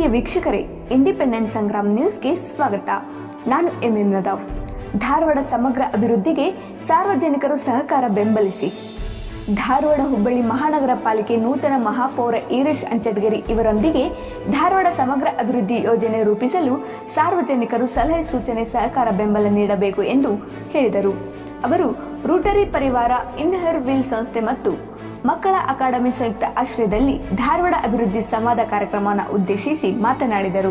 ಪ್ರಿಯ ವೀಕ್ಷಕರೇ, ಇಂಡಿಪೆಂಡೆಂಟ್ ಸಂಗ್ರಾಮ್ ನ್ಯೂಸ್ಗೆ ಸ್ವಾಗತ. ನಾನು ಎಂಎಂ ನದಾಫ್. ಧಾರವಾಡ ಸಮಗ್ರ ಅಭಿವೃದ್ಧಿಗೆ ಸಾರ್ವಜನಿಕರು ಸಹಕಾರ ಬೆಂಬಲಿಸಿ. ಧಾರವಾಡ ಹುಬ್ಬಳ್ಳಿ ಮಹಾನಗರ ಪಾಲಿಕೆ ನೂತನ ಮಹಾಪೌರ ಈರೇಶ್ ಅಂಚಟಗಿರಿ ಇವರೊಂದಿಗೆ ಧಾರವಾಡ ಸಮಗ್ರ ಅಭಿವೃದ್ಧಿ ಯೋಜನೆ ರೂಪಿಸಲು ಸಾರ್ವಜನಿಕರು ಸಲಹೆ ಸೂಚನೆ ಸಹಕಾರ ಬೆಂಬಲ ನೀಡಬೇಕು ಎಂದು ಹೇಳಿದರು. ಅವರು ರೋಟರಿ ಪರಿವಾರ, ಇನ್ಹರ್ ವೀಲ್ ಸಂಸ್ಥೆ ಮತ್ತು ಮಕ್ಕಳ ಅಕಾಡೆಮಿ ಸಂಯುಕ್ತ ಆಶ್ರಯದಲ್ಲಿ ಧಾರವಾಡ ಅಭಿವೃದ್ಧಿ ಸಂವಾದ ಕಾರ್ಯಕ್ರಮವನ್ನು ಉದ್ದೇಶಿಸಿ ಮಾತನಾಡಿದರು.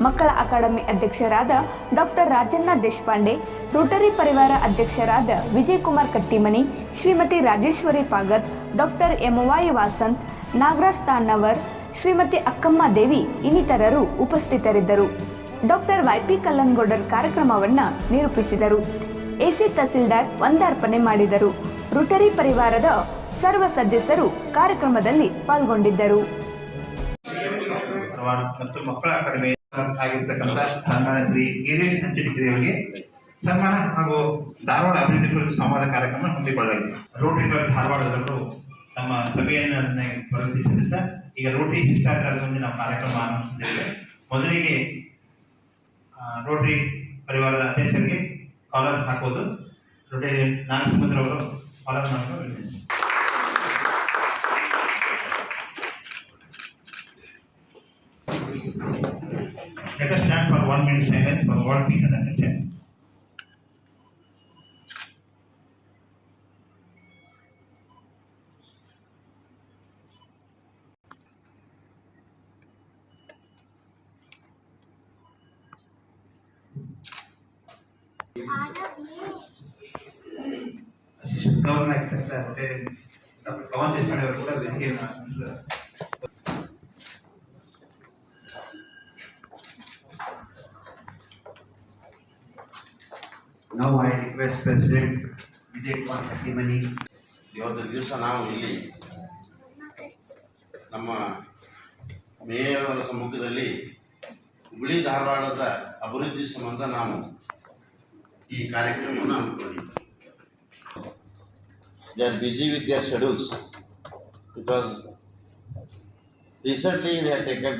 ಮಕ್ಕಳ ಅಕಾಡೆಮಿ ಅಧ್ಯಕ್ಷರಾದ ಡಾಕ್ಟರ್ ರಾಜಣ್ಣ ದೇಶಪಾಂಡೆ, ರೋಟರಿ ಪರಿವಾರ ಅಧ್ಯಕ್ಷರಾದ ವಿಜಯಕುಮಾರ್ ಕಟ್ಟಿಮನಿ, ಶ್ರೀಮತಿ ರಾಜೇಶ್ವರಿ ಪಾಗತ್, ಡಾಕ್ಟರ್ ಎಮವಾಯಿ ವಾಸಂತ್, ನಾಗರಾಜ್ ತಾನ್ನವರ್, ಶ್ರೀಮತಿ ಅಕ್ಕಮ್ಮ ದೇವಿ ಇನ್ನಿತರರು ಉಪಸ್ಥಿತರಿದ್ದರು. ಡಾಕ್ಟರ್ ವೈಪಿ ಕಲ್ಲನ್ಗೌಡರ್ ಕಾರ್ಯಕ್ರಮವನ್ನು ನಿರೂಪಿಸಿದರು. ಎಸಿ ತಹಸೀಲ್ದಾರ್ ವಂದಾರ್ಪಣೆ ಮಾಡಿದರು. ರೋಟರಿ ಪರಿವಾರದ ಸರ್ವ ಸದಸ್ಯರು ಕಾರ್ಯಕ್ರಮದಲ್ಲಿ ಪಾಲ್ಗೊಂಡಿದ್ದರು. ಮತ್ತು ಮಕ್ಕಳ ಅಕಾಡೆಮಿ ಆಗಿರ್ತಕ್ಕಂಥ ಸನ್ಮಾನ ಶ್ರೀ ಈರೇಶ್ ಅಂಚಟಗಿರಿ ಅವರಿಗೆ ಸನ್ಮಾನ ಹಾಗೂ ಧಾರವಾಡ ಅಭಿವೃದ್ಧಿ ಕುರಿತು ಸಂವಾದ ಕಾರ್ಯಕ್ರಮ ಹಮ್ಮಿಕೊಳ್ಳಲಾಗಿದೆ. ರೋಟರಿ ಕ್ಲಬ್ ಧಾರವಾಡದವರು ನಮ್ಮ ಸಭೆಯನ್ನು ಪ್ರಾರಂಭಿಸಿದ ಈಗ ರೋಟರಿ ಶಿಷ್ಟಾಚಾರದಲ್ಲಿ ನಾವು ಕಾರ್ಯಕ್ರಮ ಆರಂಭಿಸಿದ್ದೇವೆ. ಮೊದಲಿಗೆ ರೋಟರಿ ಪರಿವಾರದ ಅಧ್ಯಕ್ಷರಿಗೆ ಕಾಲರ್ ಹಾಕೋದು. ರೋಟರಿ ನಾಗಸಮುದ್ರ ಅವರು ಕಾಲರ್ ಮಾಡೋದು. Let us stand for 1 minute silence for world peace and attention. Assistant Governor Dr. Kawan Deshpande ಅವರು ಕೂಡ ವೇದಿಕೆಯನ್ನು Now I request President Vijaykumar Kattimani. ಇವತ್ತು ದಿವಸ ನಾವು ಇಲ್ಲಿ ನಮ್ಮ ಮೇಯರ್ ಸಮ್ಮುಖದಲ್ಲಿ ಹುಬ್ಬಳ್ಳಿ ಧಾರವಾಡದ ಅಭಿವೃದ್ಧಿ ಸಂಬಂಧ ನಾವು ಈ ಕಾರ್ಯಕ್ರಮವನ್ನು ಹಮ್ಮಿಕೊಂಡಿದ್ದೇವೆ. They are busy with their schedules because recently they have taken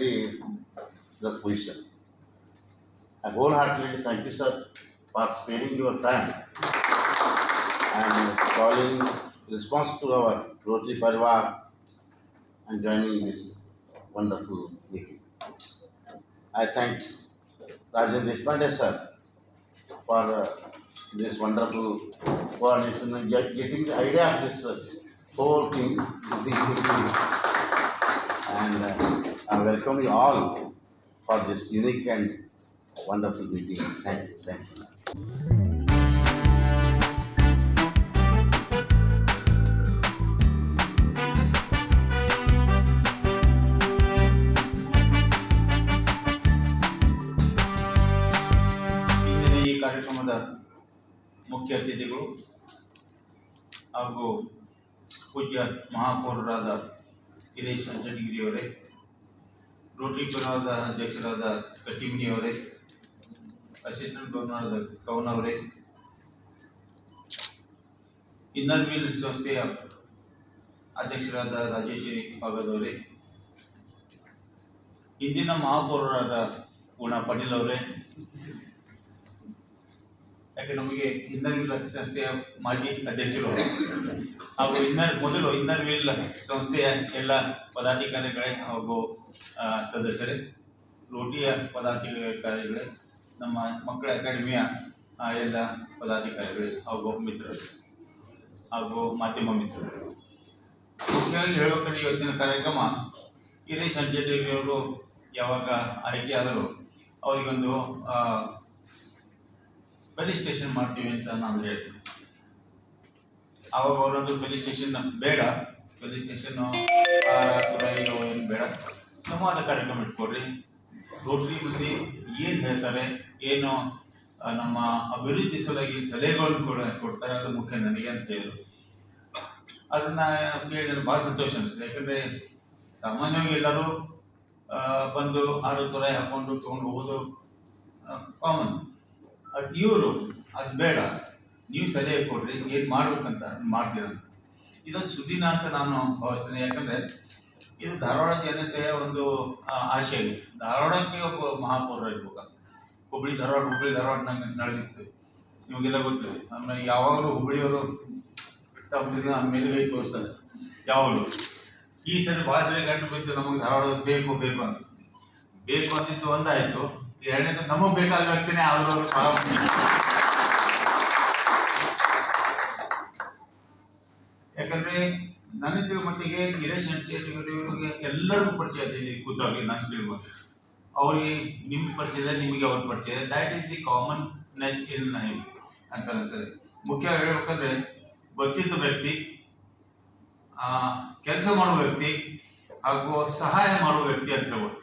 the position. I wholeheartedly thank you, sir, for sparing your time and calling response to our Rotary Parivar and joining this wonderful meeting. I thank Rajan Deshpande sir for this wonderful coordination and getting the idea of this whole thing. And I welcome you all for this unique and wonderful meeting. Thank you. Thank you. ಈ ಕಾರ್ಯಕ್ರಮದ ಮುಖ್ಯ ಅತಿಥಿಗಳು ಹಾಗೂ ಪೂಜ್ಯ ಮಹಾಪೌರರಾದ Eeresh ಅಂಚಟಗಿರಿಯವರೇ, Rotary ಪರಿವಾರದ ಅಧ್ಯಕ್ಷರಾದ ಕಟ್ಟಿಮನಿಯವರೇ, assistant governor Kavan ಅವರೇ, inner wheel ಸಂಸ್ಥೆಯ ಅಧ್ಯಕ್ಷರಾದ ರಾಜೇಶ್ವರಿ ಪಾಗದ್ ಅವರೇ, ಇಂದಿನ ಮಹಾಪೌರರಾದ ಪೂರ್ಣ ಪಾಟೀಲ್ ಅವರೇ, ಯಾಕೆ ನಮಗೆ ಇನ್ನರ್ ವೀಲ್ ಸಂಸ್ಥೆಯ ಮಾಜಿ ಅಧ್ಯಕ್ಷರು ಹಾಗೂ ಇನ್ನರ್ ವೀಲ್ ಸಂಸ್ಥೆಯ ಎಲ್ಲ ಪದಾಧಿಕಾರಿಗಳೇ ಹಾಗೂ ಸದಸ್ಯರೇ, ರೋಟಿಯ ಪದಾಧಿಕಾರಿಗಳೇ, ನಮ್ಮ ಮಕ್ಕಳ ಅಕಾಡೆಮಿಯ ಎಲ್ಲ ಪದಾಧಿಕಾರಿಗಳೇ ಹಾಗೂ ಮಿತ್ರರು ಹಾಗೂ ಮಾಧ್ಯಮ ಮಿತ್ರರು. ಮುಖ್ಯವಾಗಿ ಹೇಳಬೇಕಾದ್ರೆ ಇವತ್ತಿನ ಕಾರ್ಯಕ್ರಮ ಈರೇಶ್ ಅಂಚಟಗಿರಿಯವರು ಯಾವಾಗ ಆಯ್ಕೆಯಾದರೂ ಅವರಿಗೊಂದು ಪೊಲೀಸ್ ಸ್ಟೇಷನ್ ಮಾಡ್ತೀವಿ ಅಂತ ನಾನು ಹೇಳ್ತೀನಿ. ಆವಾಗ ಅವರೊಂದು ಪೊಲೀಸ್ ಸ್ಟೇಷನ್ ಬೇಡ, ಪೊಲೀಸ್ ಸ್ಟೇಷನ್ನು ಏನು ಬೇಡ, ಸಂವಾದ ಕಾರ್ಯಕ್ರಮ ಇಟ್ಕೊಡ್ರಿ. ರೋಟರಿ ಮಂದಿ ಏನು ಹೇಳ್ತಾರೆ, ಏನು ನಮ್ಮ ಅಭಿವೃದ್ಧಿ ಸಲುವಾಗಿ ಸಲಹೆಗಳನ್ನು ಕೂಡ ಕೊಡ್ತಾರೆ, ಅದು ಮುಖ್ಯ ನನಗೆ ಅಂತ ಹೇಳಿದರು. ಅದನ್ನು ಕೇಳಿ ನನಗೆ ಭಾಳ ಸಂತೋಷ ಅನಿಸ್ತದೆ. ಯಾಕಂದರೆ ಸಾಮಾನ್ಯವಾಗಿ ಎಲ್ಲರೂ ಬಂದು ಆರು ತೊರೆ ಹಾಕ್ಕೊಂಡು ತೊಗೊಂಡು ಹೋಗೋದು ಕಾಮನ್. ಇವರು ಅದು ಬೇಡ, ನೀವು ಸಲಹೆ ಕೊಡ್ರಿ, ಏನು ಮಾಡ್ಬೇಕಂತ ಮಾಡ್ತೀರಂತ. ಇದೊಂದು ಸುದ್ದಿನ ಅಂತ ನಾನು ಭಾವಿಸ್ತೇನೆ. ಯಾಕಂದರೆ ಇದು ಧಾರವಾಡ ಜನತೆಯ ಒಂದು ಆಶೆ ಇದೆ. ಧಾರವಾಡಕ್ಕೆ ಒಬ್ಬ ಮಹಾಪೌರ ಇರ್ಬೇಕು. ಹುಬ್ಳಿ ಧಾರವಾಡ ನಂಗೆ ನಡೆದಿತ್ತು, ನಿಮಗೆಲ್ಲ ಗೊತ್ತಿದೆ. ಆಮೇಲೆ ಯಾವಾಗಲೂ ಹುಬ್ಳಿಯವರು ಮೇಲುಗೈ ತೋರಿಸ್ತಾರೆ ಯಾವಾಗಲೂ. ಈ ಸರಿ ಭಾಳ ಸರಿ ಗಂಟು ಬಿದ್ದು ನಮಗೆ ಧಾರವಾಡ ಬೇಕು ಅಂತಿದ್ದು ಒಂದಾಯಿತು. ಎರಡನೇದು ನಮಗೆ ಬೇಕಾದ ವ್ಯಕ್ತಿನೇ ಆದರೂ ಭಾಳ ಯಾಕಂದ್ರೆ ನನ್ನ ತಿಳುವ ಮಟ್ಟಿಗೆ ಗಿರೀಶ್ ಶೆಟ್ಟಿಯವರಿಗೆ ಎಲ್ಲರಿಗೂ ಪರಿಚಯ ಇದೆ. ಇಲ್ಲಿ ಕೂತಾಗಿ ನನ್ನ ತಿಳುವ ಮಟ್ಟಿಗೆ ಅವ್ರಿಗೆ ನಿಮ್ಮ ಪರಿಚಯ, ನಿಮಗೆ ಅವ್ರ ಪರಿಚಯ. ದ್ಯಾಟ್ ಈಸ್ ದಿ ಕಾಮನ್ನೆಸ್ ಇನ್ ಅಂತ ಅನಿಸ್ತದೆ. ಮುಖ್ಯವಾಗಿ ಹೇಳ್ಬೇಕಂದ್ರೆ ಗೊತ್ತಿದ್ದ ವ್ಯಕ್ತಿ, ಕೆಲಸ ಮಾಡುವ ವ್ಯಕ್ತಿ ಹಾಗೂ ಸಹಾಯ ಮಾಡುವ ವ್ಯಕ್ತಿ ಅಂತ ಹೇಳ್ಬೋದು.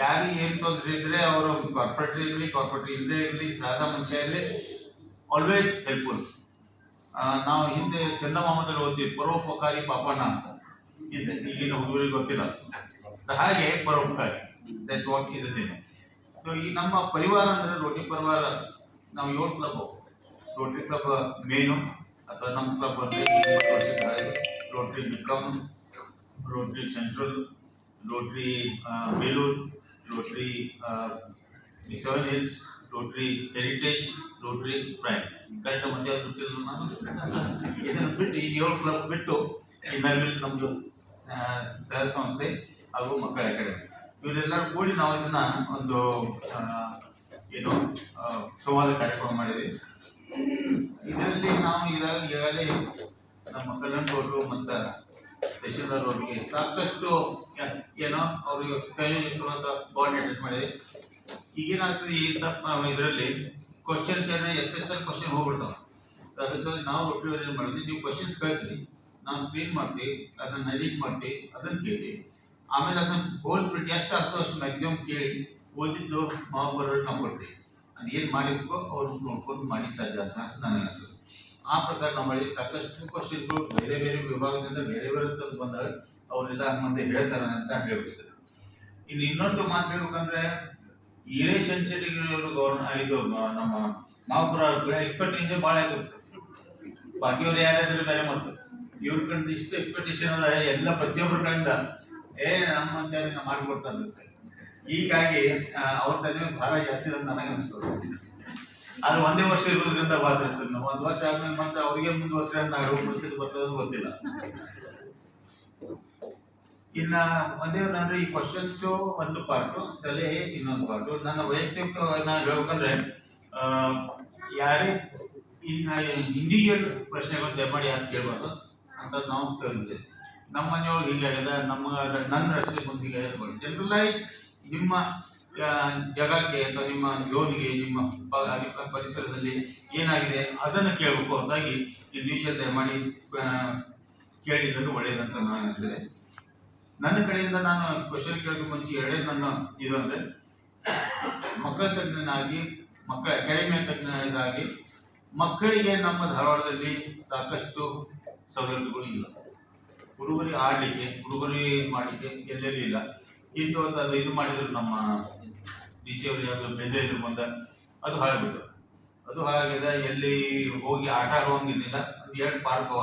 ಯಾರಿಗೆ ಏನು ತೊಂದರೆ ಇದ್ರೆ ಅವರು ಕಾರ್ಪೊರೇಟ್ ಇಲ್ಲದೆ ಇರಲಿ, ಸಾದಾ ಮನುಷ್ಯ ಇರಲಿ, ಆಲ್ವೇಸ್ ಹೆಲ್ಪ್ಫುಲ್. ನಾವು ಹಿಂದೆ ಚಂದಮಾಮದಲ್ಲಿ ಓದ್ತೀವಿ ಪರೋಪಕಾರಿ ಪಾಪಣ್ಣ ಅಂತ. ಈಗಿನ ಹುಡುಗರಿಗೆ ಗೊತ್ತಿಲ್ಲ. ಹಾಗೆ ಪರೋಪಕಾರಿ, that's what is thing. So ಈ ನಮ್ಮ ಪರಿವಾರ ಅಂದರೆ ರೋಟರಿ ಪರಿವಾರ. ನಾವು 7 ಕ್ಲಬ್, ರೋಟರಿ ಕ್ಲಬ್ ಮೇನು ಅಥವಾ ನಮ್ಮ ಕ್ಲಬ್ ಅಂದರೆ 20 ವರ್ಷದ ಹಳೆಯದು. Rotary Midtown, Rotary central, Rotary Belur, Rotary seven hills, Rotary heritage, Rotary prime. Correct ಮತ್ತೆ ಗೊತ್ತಿಲ್ಲ ನಾನು. ಇದನ್ನು ಬಿಟ್ಟು ಈ 7 ಕ್ಲಬ್ ಬಿಟ್ಟು ಇನ್ನಲ್ಲಿ ನಮ್ಮದು ಸಹ ಸಂಸ್ಥೆ ಹಾಗೂ ಮಕ್ಕಳ ಅಕಾಡೆಮಿ, ಇವರೆಲ್ಲರೂ ಕೂಡಿ ನಾವು ಇದನ್ನ ಒಂದು ಏನು ಸಂವಾದ ಕಾರ್ಯಕ್ರಮ ಮಾಡಿದ್ವಿ. ಇದರಲ್ಲಿ ನಾವು ಈಗಾಗಲೇ ನಮ್ಮ ಕಲ್ಯಾಣ್ ಗೌಡರು ಮತ್ತು ತಹಶೀಲ್ದಾರ್ ಅವರಿಗೆ ಸಾಕಷ್ಟು ಏನೋ ಅವ್ರಿಗೆ ಕೈ ಇಟ್ಟುವಂಥ ಬಾಂಡ್ ಅಡ್ಜಸ್ಟ್ ಮಾಡಿದೆ. ಈಗೇನಾಗ್ತದೆ ಈ ಇದರಲ್ಲಿ ಕ್ವಶನ್ ಎತ್ತೆತ್ತ ಕ್ವಶನ್ ಹೋಗ್ಬಿಡ್ತಾವೆ. ಅದ್ರ ಸಲ ನಾವು ಒಟ್ಟಿಗೆ ಏನು ಮಾಡಿದ್ವಿ, ನೀವು ಕ್ವಶನ್ಸ್ ಕಳಿಸ್ರಿ, ನಾವು ಸ್ಕ್ರೀನ್ ಮಾಡ್ತೀವಿ, ಅದನ್ನು ಎಡಿಟ್ ಮಾಡ್ತೀವಿ, ಅದನ್ನು ಕೇಳಿ ಆಮೇಲೆ ಅದನ್ನು ಓದ್ಬಿಟ್ಟು ಎಷ್ಟು ಆಗ್ತೋ ಅಷ್ಟು ಮ್ಯಾಕ್ಸಿಮಮ್ ಕೇಳಿ ಓದಿದ್ದು ಮಹಾಪೌರರಿಗೆ ನಾವು ಕೊಡ್ತೀವಿ. ಅದು ಏನು ಮಾಡಲಿಕ್ಕೋ ಅವ್ರು ನೋಡ್ಕೊಂಡು ಮಾಡ್ಲಿಕ್ಕೆ ಸಾಧ್ಯ ಅಂತ ನನಗೆ ಅನಿಸ್ತದೆ. ಆ ಪ್ರಕಾರ ನಾವು ಮಾಡಿ ಸಾಕಷ್ಟು ಕ್ವಶನ್ಗಳು ಬೇರೆ ಬೇರೆ ವಿಭಾಗದಿಂದ ಬೇರೆ ತಂದು ಬಂದಾಗ ಅವರೆಲ್ಲ ಮುಂದೆ ಹೇಳ್ತಾರೆ ಅಂತ ಹೇಳ್ಬಿಡ್ತಾರೆ. ಇನ್ನು ಇನ್ನೊಂದು ಮಾತು ಹೇಳ್ಬೇಕಂದ್ರೆ ಗಿರೀಶ್ ಶೆಟ್ಟಿಯವರು ಇದು ನಮ್ಮ ಮಹಾಪುರ ಎಕ್ಸ್ಪೆಕ್ಟೇಷನ್ ಭಾಳ ಆಗಿರುತ್ತೆ. ಬಾಕಿಯವ್ರು ಯಾರಾದ್ರೂ ಬೇರೆ ಮತ್ತು ಇವ್ರ ಕಡೆ ಇಷ್ಟು ಎಕ್ಸ್ಪೆಕ್ಟೇಷನ್ ಅದ ಎಲ್ಲ ಪ್ರತಿಯೊಬ್ಬರ ಕಡೆಯಿಂದ ನಮ್ಮ ವಿಚಾರ ಮಾಡಿಕೊಡ್ತಾರೆ. ಹೀಗಾಗಿ ಅವ್ರ ತಲೆ ಭಾಳ ಜಾಸ್ತಿ ಅಂತ ನನಗೆ ಅನಿಸ್ತದೆ. ಅದು ಒಂದೇ ವರ್ಷ ಇರೋದ್ರಿಂದ ಬಾದ್ರ ಸರ್ ನಾವು 1 ವರ್ಷ ಆದ್ಮೇಲೆ ಮತ್ತೆ ಅವ್ರಿಗೆ ಮುಂದುವರ್ಸ ಪರಿಸ್ಥಿತಿ ಬರ್ತದ ಗೊತ್ತಿಲ್ಲ. ಇನ್ನ ಒಂದೇ ಅಂದ್ರೆ ಈ ಕ್ವಶನ್ಸ್ ಒಂದು ಪಾರ್ಟು, ಸಲಹೆ ಇನ್ನೊಂದು ಪಾರ್ಟು. ನನ್ನ ವೈಯಕ್ತಿಕ ನಾನು ಹೇಳ್ಬೇಕಂದ್ರೆ ಯಾರೇ ಇಂಡಿವಿಜುವಲ್ ಪ್ರಶ್ನೆಗಳು ದಯಮಾಡಿ ಯಾರು ಕೇಳ್ಬಾರ್ದು ಅಂತ ನಾವು ಕೇಳಿದ್ದೇವೆ. ನಮ್ಮ ಮನೆಯೊಳಗೆ ಹೀಗಾಗಿದೆ, ನನ್ನ ರಸ್ತೆ ಮುಂದೆ ಹೀಗಾಗಿದೆ. ಜನರಲೈಸ್ ನಿಮ್ಮ ಜಾಗಕ್ಕೆ ಅಥವಾ ನಿಮ್ಮ ಝೋನ್ಗೆ, ನಿಮ್ಮ ಪರಿಸರದಲ್ಲಿ ಏನಾಗಿದೆ ಅದನ್ನು ಕೇಳಬೇಕು. ಹೊರತಾಗಿ ಇಂಡಿವಿಜುವಲ್ ದಯಮಾಡಿ ಕೇಳಿದ್ರು ಒಳ್ಳೆಯದಂತ ನಾನು ಅನಿಸಿದೆ. ನನ್ನ ಕಡೆಯಿಂದ ನಾನು ಕ್ವಶನ್ ಕೇಳೋದು ಮುಂಚೆ ಎರಡೇ ನನ್ನ ಇದು ಅಂದರೆ ಮಕ್ಕಳ ತಜ್ಞನಾಗಿ, ಮಕ್ಕಳ ಅಕಾಡೆಮಿಯ ತಜ್ಞನಾಗಿ, ಮಕ್ಕಳಿಗೆ ನಮ್ಮ ಧಾರವಾಡದಲ್ಲಿ ಸಾಕಷ್ಟು ಸವಲತ್ತುಗಳು ಇಲ್ಲ. ಹುಡುಗರಿಗೆ ಆಡಲಿಕ್ಕೆ, ಹುಡುಗರಿಗೆ ಮಾಡಲಿಕ್ಕೆ ಎಲ್ಲೆಲ್ಲಿ ಇಲ್ಲ. ಇಂದು ಅದು ಇದು ಮಾಡಿದ್ರು ನಮ್ಮ ಡಿ ಸಿ ಅವರು ಯಾವುದು ಬೆಂದ್ರೆ ಇದ್ರ ಮುಂದೆ ಅದು ಹಾಳಾಗ್ಬಿಟ್ಟು, ಅದು ಹಾಳಾಗಿದೆ. ಎಲ್ಲಿ ಹೋಗಿ ಆಟ ಆಡುವಂಗಿಲ್ಲ. ಒಂದು 2 ಪಾರ್ಕ್ ಅವ,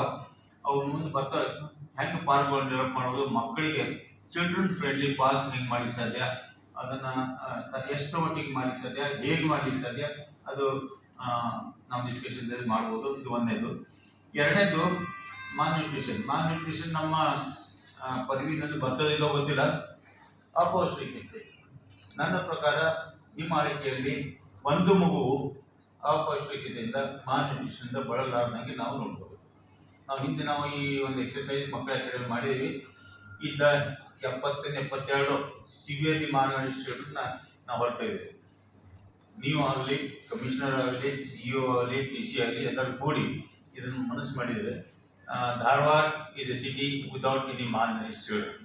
ಅವ್ರ ಮುಂದೆ ಬರ್ತಾವೆ. ಹೆಂಗೆ ಪಾರ್ಕ್ಗಳು ಡೆವಲಪ್ ಮಾಡೋದು, ಮಕ್ಕಳಿಗೆ ಚಿಲ್ಡ್ರನ್ ಫ್ರೆಂಡ್ಲಿ ಪಾರ್ಕ್ ಹೆಂಗೆ ಮಾಡ್ಲಿಕ್ಕೆ ಸಾಧ್ಯ, ಅದನ್ನು ಎಷ್ಟು ಮಟ್ಟಿಗೆ ಮಾಡ್ಲಿಕ್ಕೆ ಸಾಧ್ಯ, ಹೇಗೆ ಮಾಡ್ಲಿಕ್ಕೆ ಸಾಧ್ಯ, ಅದು ನಾವು ಡಿಸ್ಕಷನ್ದಲ್ಲಿ ಮಾಡ್ಬೋದು. ಇದು ಒಂದೇದು. ಎರಡನೇದು ನ್ಯೂಟ್ರಿಷನ್ ನಮ್ಮ ಪದವಿನಲ್ಲಿ ಬರ್ತದಿಲ್ಲ ಗೊತ್ತಿಲ್ಲ. ಅಪೌಷ್ಟಿಕತೆ ನನ್ನ ಪ್ರಕಾರ ನಿಮ್ಮ ಆಳ್ವಿಕೆಯಲ್ಲಿ ಒಂದು ಮಗುವು ಅಪೌಷ್ಟಿಕತೆಯಿಂದ ನ್ಯೂಟ್ರಿಷನ್ನಿಂದ ಬಳಲಾರ್ದಂಗೆ ನಾವು ನೋಡ್ಬೋದು. ನಾವು ಈ ಒಂದು ಎಕ್ಸರ್ಸೈಸ್ ಮಕ್ಕಳ ಕಡೆ ಮಾಡಿದ್ದೀವಿ. ಇದ್ದ 70-72 ಸಿವಿಯರ್ಲಿ ನ್ಯೂಟ್ರಿಷನ್ನ ನಾವು ಹೊರತಾ ಇದ್ದೀವಿ. ನೀವು ಆಗಲಿ, ಕಮಿಷನರ್ ಆಗಲಿ, CEO ಆಗಲಿ, DC ಆಗಲಿ ಎಲ್ಲರೂ ಕೂಡಿ ಇದನ್ನು ಮನಸ್ಸು ಮಾಡಿದರೆ Dharwad is a city without any malnourished children.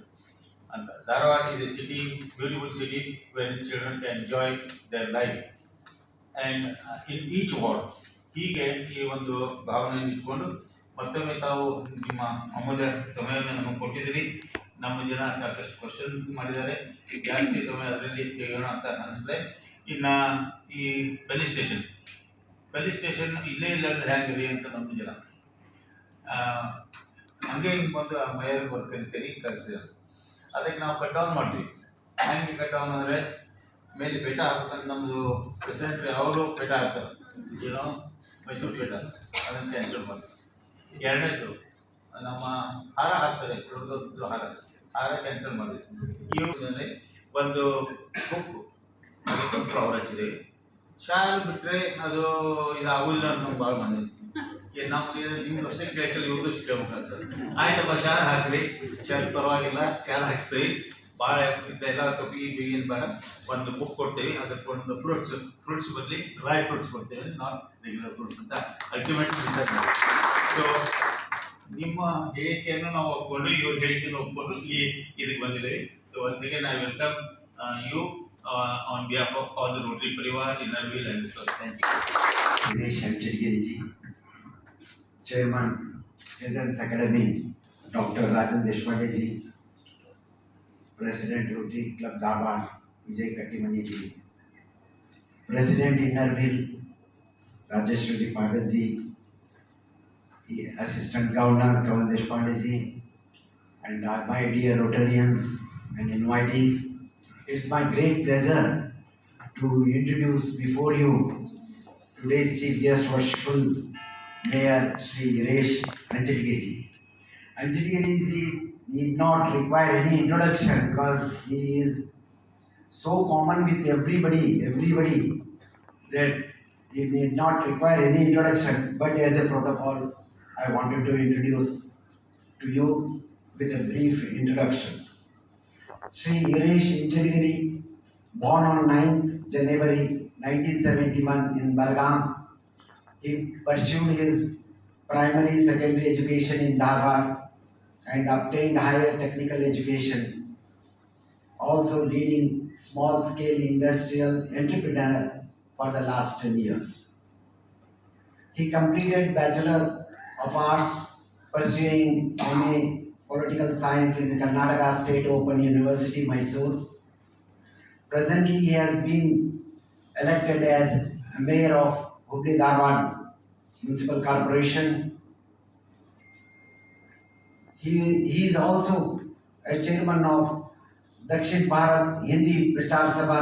And Dharwad is a city, beautiful city where children can enjoy their life. And in each ward, ಹೀಗೆ ಈ ಒಂದು ಭಾವನೆಯನ್ನು ಇಟ್ಕೊಂಡು ಮತ್ತೊಮ್ಮೆ ತಾವು ನಿಮ್ಮ ಅಮೂಲ್ಯ ಸಮಯವನ್ನು ನಮಗೆ ಕೊಟ್ಟಿದ್ದೀರಿ. ನಮ್ಮ ಜನ ಸಾಕಷ್ಟು ಕ್ವಶನ್ ಮಾಡಿದ್ದಾರೆ. ಜಾಸ್ತಿ ಸಮಯ ಅದರಲ್ಲಿ ತೆಗೆಯೋಣ ಅಂತ ಅನಿಸ್ತದೆ. ಇನ್ನು ಈ ಪೊಲೀಸ್ ಸ್ಟೇಷನ್ ಇಲ್ಲೇ ಇಲ್ಲ ಅಂದ್ರೆ ಹೇಗಿದೆ ಅಂತ ನಮ್ಮ ಜನ ಹಂಗೆ ಹಿಂಗೆ ಬಂದು ಮೇಯರ್ ಕರಿತೀರಿ ಕಳಿಸ್ತೀರ. ಅದಕ್ಕೆ ನಾವು ಕಟ್ ಡೌನ್ ಮಾಡ್ತೀವಿ. ಹ್ಯಾಂಗೆ ಕಟ್ ಡೌನ್ ಅಂದರೆ ಮೇಲೆ ಪೇಟ ಹಾಕ್ಬೇಕಂತ ನಮ್ಮದು ಪ್ರೆಸಿಡೆಂಟ್ ಅವರು ಪೇಟ ಹಾಕ್ತಾರೆ, ಏನೋ ಮೈಸೂರು ಪೇಟ, ಅದನ್ನು ಕ್ಯಾನ್ಸಲ್ ಮಾಡ್ತೀವಿ. ಎರಡನೇದು ನಮ್ಮ ಹಾರ ಹಾಕ್ತಾರೆ, ದೊಡ್ಡ ದೊಡ್ಡ ಹಾರ ಕ್ಯಾನ್ಸಲ್ ಮಾಡಿದ್ವಿ. ಇವುಗಳಲ್ಲಿ ಒಂದು ಬುಕ್ ಅದಕ್ಕೆ ಫ್ಲವರ್ ಹಚ್ಚಿದೆ. ಶಾಲ್ ಬಿಟ್ಟರೆ ಅದು ಇದಾಗೋದಿಲ್ಲ ಅಂತ ನಮ್ಗೆ ಭಾಳ ಬಂದಿದೆ. ನಮ್ಗೆ ನಿಮ್ದು ಅಷ್ಟೇ ಕೇಳ್ಕಲ್ಲಿ ಇವ್ರದ್ದು ಅಷ್ಟು ಕೇಳ್ಬೇಕಾಗ್ತದೆ. ಆಯ್ತಪ್ಪ ಶಾಲ್ ಹಾಕ್ರಿ, ಶಾಲ್ ಪರವಾಗಿಲ್ಲ, ಶಾಲ್ ಹಾಕ್ಸ್ತೀವಿ. ಭಾಳ ಇದೆಲ್ಲ ಕಪಿಗೆ ಬಿಗಿನ್ ಬೇಡ, ಒಂದು ಬುಕ್ ಕೊಡ್ತೀವಿ, ಅದಕ್ಕೆ ಒಂದು ಫ್ರೂಟ್ಸ್ ಬದಲಿ ಡ್ರೈ ಫ್ರೂಟ್ಸ್ ಕೊಡ್ತೇವೆ, ನಾಟ್ ರೆಗ್ಯುಲರ್ ಫ್ರೂಟ್ಸ್ ಅಂತ ಅಲ್ಟಿಮೇಟ್ ಡಿಸೈಡ್ ಮಾಡಿ. ಸೊ ನಿಮ್ಮ ಹೇಳಿಕೆಯನ್ನು ನಾವು ಒಪ್ಕೊಂಡು, ಇವ್ರ ಹೇಳಿಕೆಯನ್ನು ಒಪ್ಕೊಂಡು ಇದಕ್ಕೆ ಬಂದಿದ್ದೀವಿ. So once again I welcome you on behalf of all the Rotary Parivar, Innerville and so thank you. Dinesh Anchadgiri ji, Chairman, Children's Academy, Dr. Rajan Deshpande ji, President Rotary Club Dharwad, Vijay Kattimani ji, President Innerville, Rajeshwari Patil ji, Assistant Governor Kavan Deshpande ji, and my dear Rotarians and invitees. It's my great pleasure to introduce before you today's Chief Guest, Worshipful Mayor Shri Hiresh Anchadgiri. Anchadgiri ji need not require any introduction because he is so common with everybody that he need not require any introduction. But as a protocol, I wanted to introduce to you with a brief introduction. Shri Hiresh Anchadgiri, born on 9th January 1971 in Belgaum. He pursued his primary, secondary education in Dharwad and obtained higher technical education, also leading small-scale industrial entrepreneur for the last 10 years. He completed Bachelor of Arts pursuing MA Political Science in Karnataka State Open University, Mysore. Presently, he has been elected as Mayor of Hubli Dharwad Municipal Corporation. He is also a chairman of Dakshin Bharat Hindi Prachar Sabha,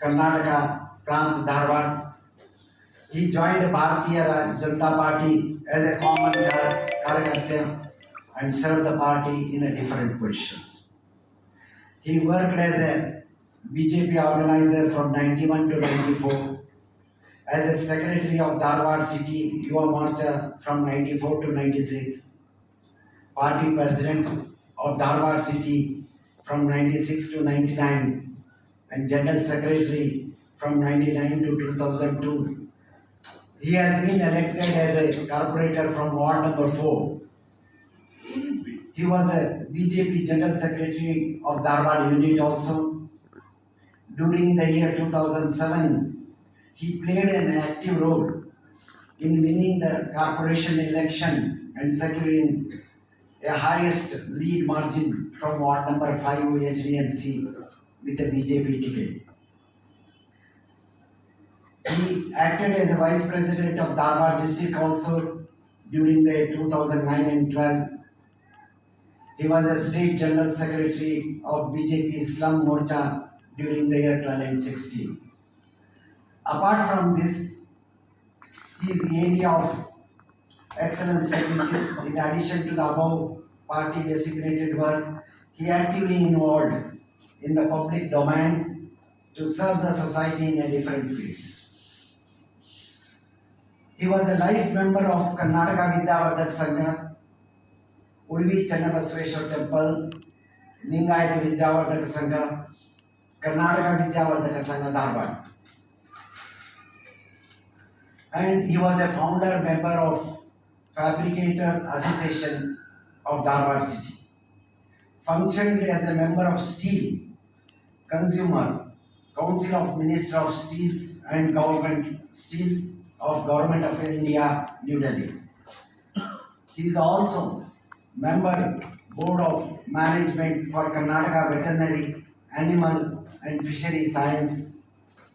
Karnataka Prant Dharwad. He joined Bharatiya Janata Party as a common Karyakarta and served the party in a different positions. He worked as a BJP organizer from 91 to 94, as a secretary of Dharwad City Yuva Morcha from 94 to 96, party president of Dharwad City from 96 to 99, and general secretary from 99 to 2002. He has been elected as a corporator from Ward number 4. He was a BJP General Secretary of Dharwad unit also. During the year 2007, he played an active role in winning the corporation election and securing a highest lead margin from Ward number 5 HDMC with a BJP ticket. He acted as a Vice President of Dharwad District also during the 2009 and 12. He was a State General Secretary of BJP Slum Morcha during the year 12 and 16. Apart from this, his area of excellence services, in addition to the above party designated work, he actively involved in the public domain to serve the society in a different fields. He was a life member of Karnataka Vidyavardhak Sangha, Ulvi Channabasweshwar Temple, Lingayat Vidyavardhaka Sangha, Karnataka Vidyavardhaka Sangha Dharwad. And he was a founder member of Fabricator Association of Dharwad City. Functioned as a member of Steel Consumer Council of Minister of Steels and Government Steels of Government of India, New Delhi. He is also member Board of Management for Karnataka Veterinary, Animal and Fishery Science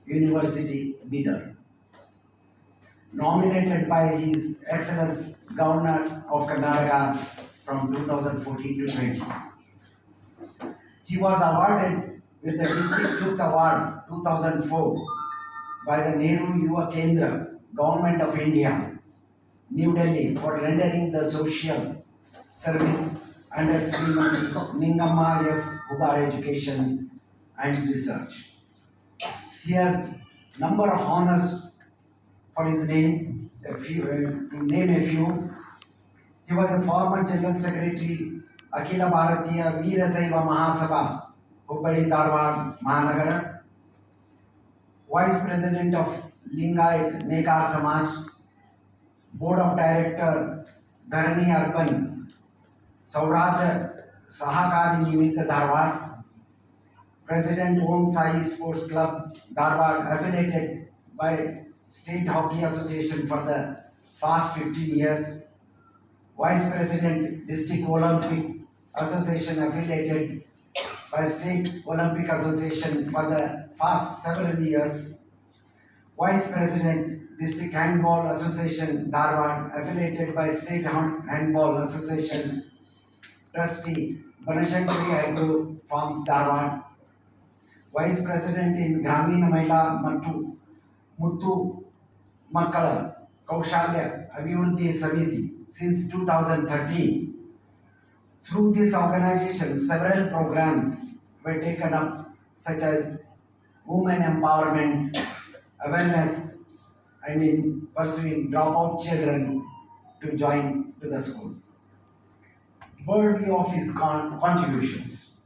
University, Bidar. Nominated by His Excellence Governor of Karnataka from 2014 to 20. He was awarded with the District Youth Award 2004 by the Nehru Yuva Kendra, Government of India, New Delhi, for rendering the social service under Srimati Ningamma S. Hubar Education and Research. He has number of honors for his name, to name a few. He was a former General Secretary, Akhila Bharatiya Veerasaiva Mahasabha, Hubballi Dharwad Mahanagara, Vice President of Lingayat Nekar Samaj, Board of Director Dharani Urban Saurabh Sahakari Nimitta Dharwad, President Om Sai Sports Club Dharwad, affiliated by State Hockey Association for the past 15 years, Vice President District Olympic Association, affiliated by State Olympic Association for the past several years, Vice President District Handball Association Dharwad, affiliated by State Handball Association, Trustee Banashankari Agro Farms Dharwad, Vice President in Grameen Mahila Muttu Makkala Kaushalya Abhivrudhi Samiti since 2013. Through this organization, several programs were taken up, such as women empowerment, awareness, and in pursuing dropout children to join to the school. Worthy of his contributions.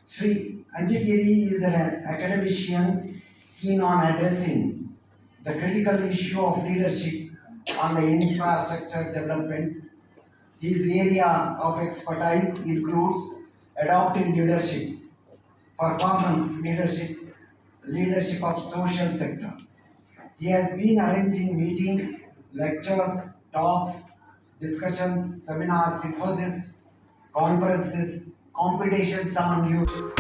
Sri Anjagiri is an academician keen on addressing the critical issue of leadership on the infrastructure development. His area of expertise includes adopting leadership, performance leadership, leadership of social sector. He has been arranging meetings, lectures, talks, discussions, seminars, symposiums, conferences, competitions among youth.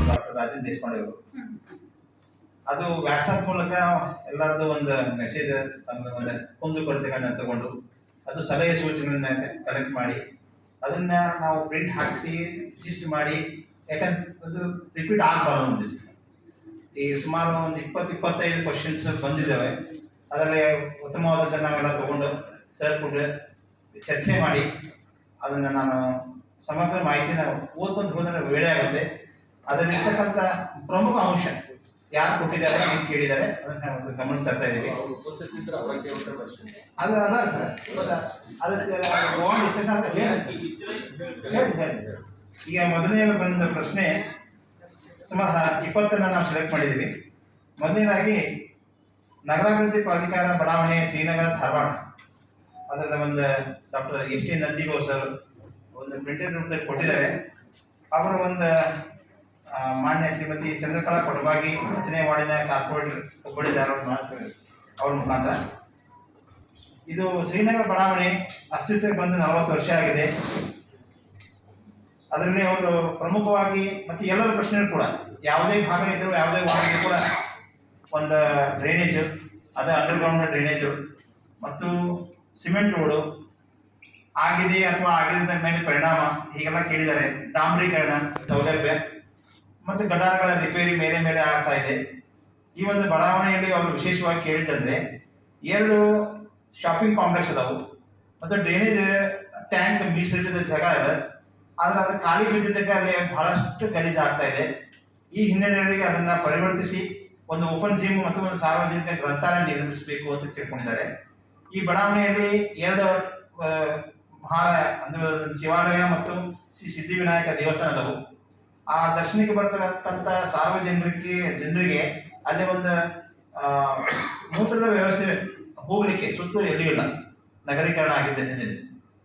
Doctor Rajendra Deshpande ಅವರು ಅದು WhatsApp ಮೂಲಕ ಎಲ್ಲರದ್ದು ಒಂದು message ತಮ್ಮ ಒಂದು ಕುಂದುಕೊರತೆಗಳನ್ನ ತಗೊಂಡು ಅದು ಸಲಹೆ ಸೂಚನೆಗಳನ್ನ ಕಲೆಕ್ಟ್ ಮಾಡಿ ಅದನ್ನ ನಾವು ಪ್ರಿಂಟ್ ಹಾಕಿಸಿ ರಿಜಿಸ್ಟರ್ ಮಾಡಿ, ಯಾಕಂದ್ರೆ ಅದು ರಿಪೀಟ್ ಆಗಬಾರ್ದು ಒಂದು ದಿವಸ. ಈ ಸುಮಾರು ಒಂದು 20-25 ಕ್ವಶನ್ಸ್ ಬಂದಿದ್ದಾವೆ. ಅದರಲ್ಲಿ ಉತ್ತಮವಾದದ್ದನ್ನು ನಾವೆಲ್ಲ ತಗೊಂಡು ಸರ್ ಕೂಡ ಚರ್ಚೆ ಮಾಡಿ ಅದನ್ನು ನಾನು ಸಮಗ್ರ ಮಾಹಿತಿನ ಓದ್ಕೊಂತ ಹೋದ್ರೆ ವೇಳೆ ಆಗುತ್ತೆ. ಅದರಲ್ಲಿರ್ತಕ್ಕಂಥ ಪ್ರಮುಖ ಅಂಶ ಯಾರು ಕೊಟ್ಟಿದ್ದಾರೆ, ಏನು ಕೇಳಿದ್ದಾರೆ ಅದನ್ನ ಒಂದು ಗಮನ ತರ್ತಾ ಇದ್ದೀವಿ. ಅದು ಅಲ್ಲ ಸರ್, ಈಗ ಮೊದಲನೇ ಬಂದ ಪ್ರಶ್ನೆ ಸುಮಾರು 20 ನಾವು ಸೆಲೆಕ್ಟ್ ಮಾಡಿದ್ದೀವಿ. ಮೊದಲನೇದಾಗಿ ನಗರಾಭಿವೃದ್ಧಿ ಪ್ರಾಧಿಕಾರ ಬಡಾವಣೆ ಶ್ರೀನಗರ ಧಾರವಾಡ, ಅದರ ಒಂದು ಡಾಕ್ಟರ್ ಎಸ್ ಟಿ ನಂದಿಗೌಡ ಸರ್ ಒಂದು ಪ್ರಿಂಟೆಡ್ ರೂಪದಲ್ಲಿ ಕೊಟ್ಟಿದ್ದಾರೆ. ಅವರು ಒಂದು ಮಾನ್ಯ ಶ್ರೀಮತಿ ಚಂದ್ರಕಲಾ ಕೊಡಬಾಗಿ 10ನೇ ವಾರ್ಡಿನ ಕಾರ್ಪೊರೇಟರ್ ಹುಬ್ಬಳ್ಳಿ ಧಾರವಾಡ ಮಾಡ್ತಾರೆ ಅವ್ರ ಮುಖಾಂತರ. ಇದು ಶ್ರೀನಗರ ಬಡಾವಣೆ ಅಸ್ತಿತ್ವಕ್ಕೆ ಬಂದು 40 ವರ್ಷ ಆಗಿದೆ. ಅದರಲ್ಲಿ ಅವರು ಪ್ರಮುಖವಾಗಿ ಮತ್ತು ಎಲ್ಲರ ಪ್ರಶ್ನೆಗಳು ಕೂಡ ಯಾವುದೇ ಭಾಗ ಇದ್ದರೂ ಯಾವುದೇ ವಾರ್ಡ್ಗೆ ಕೂಡ ಒಂದು ಡ್ರೈನೇಜು, ಅದು ಅಂಡರ್ಗ್ರೌಂಡ್ ಡ್ರೈನೇಜು ಮತ್ತು ಸಿಮೆಂಟ್ ರೋಡು ಆಗಿದೆ ಅಥವಾ ಆಗಿದ್ದ ಮೇಲೆ ಪರಿಣಾಮ ಹೀಗೆಲ್ಲ ಕೇಳಿದ್ದಾರೆ. ಡಾಂಬರೀಕರಣ ಸೌಲಭ್ಯ ಮತ್ತು ಗಟಾರಗಳ ರಿಪೇರಿ ಮೇಲೆ ಮೇಲೆ ಆಗ್ತಾ ಇದೆ. ಈ ಒಂದು ಬಡಾವಣೆಯಲ್ಲಿ ಅವರು ವಿಶೇಷವಾಗಿ ಕೇಳಿದಂದ್ರೆ 2 ಶಾಪಿಂಗ್ ಕಾಂಪ್ಲೆಕ್ಸ್ ಅದಾವು ಮತ್ತು ಡ್ರೈನೇಜ್ ಟ್ಯಾಂಕ್ ಮೀಸಲಿಟ್ಟಿದ ಜಾಗ ಇದೆ. ಆದ್ರೆ ಅದು ಖಾಲಿ ಬಿದ್ದಿದ್ದಕ್ಕೆ ಅಲ್ಲಿ ಬಹಳಷ್ಟು ಗಲೀಜು ಆಗ್ತಾ ಇದೆ. ಈ ಹಿನ್ನೆಲೆಯಲ್ಲಿ ಅದನ್ನ ಪರಿವರ್ತಿಸಿ ಒಂದು ಓಪನ್ ಜಿಮ್ ಮತ್ತು ಒಂದು ಸಾರ್ವಜನಿಕ ಗ್ರಂಥಾಲಯ ನಿರ್ಮಿಸಬೇಕು ಅಂತ ಕೇಳ್ಕೊಂಡಿದ್ದಾರೆ. ಈ ಬಡಾವಣೆಯಲ್ಲಿ 2 ಮಹಾಲಯ ಅಂದ್ರೆ ಶಿವಾಲಯ ಮತ್ತು ಶ್ರೀ ಸಿದ್ಧಿವಿನಾಯಕ ದೇವಸ್ಥಾನ ಅದಾವು. ಆ ದರ್ಶನಕ್ಕೆ ಬರ್ತಕ್ಕಂಥ ಜನರಿಗೆ ಅಲ್ಲಿ ಒಂದು ಮೂತ್ರದ ವ್ಯವಸ್ಥೆ ಹೋಗ್ಲಿಕ್ಕೆ ಸುತ್ತಲೂ ಎಲ್ಲಿಯೂ ಇಲ್ಲ. ನಗರೀಕರಣ ಆಗಿದ್ದ ಹಿನ್ನೆಲೆ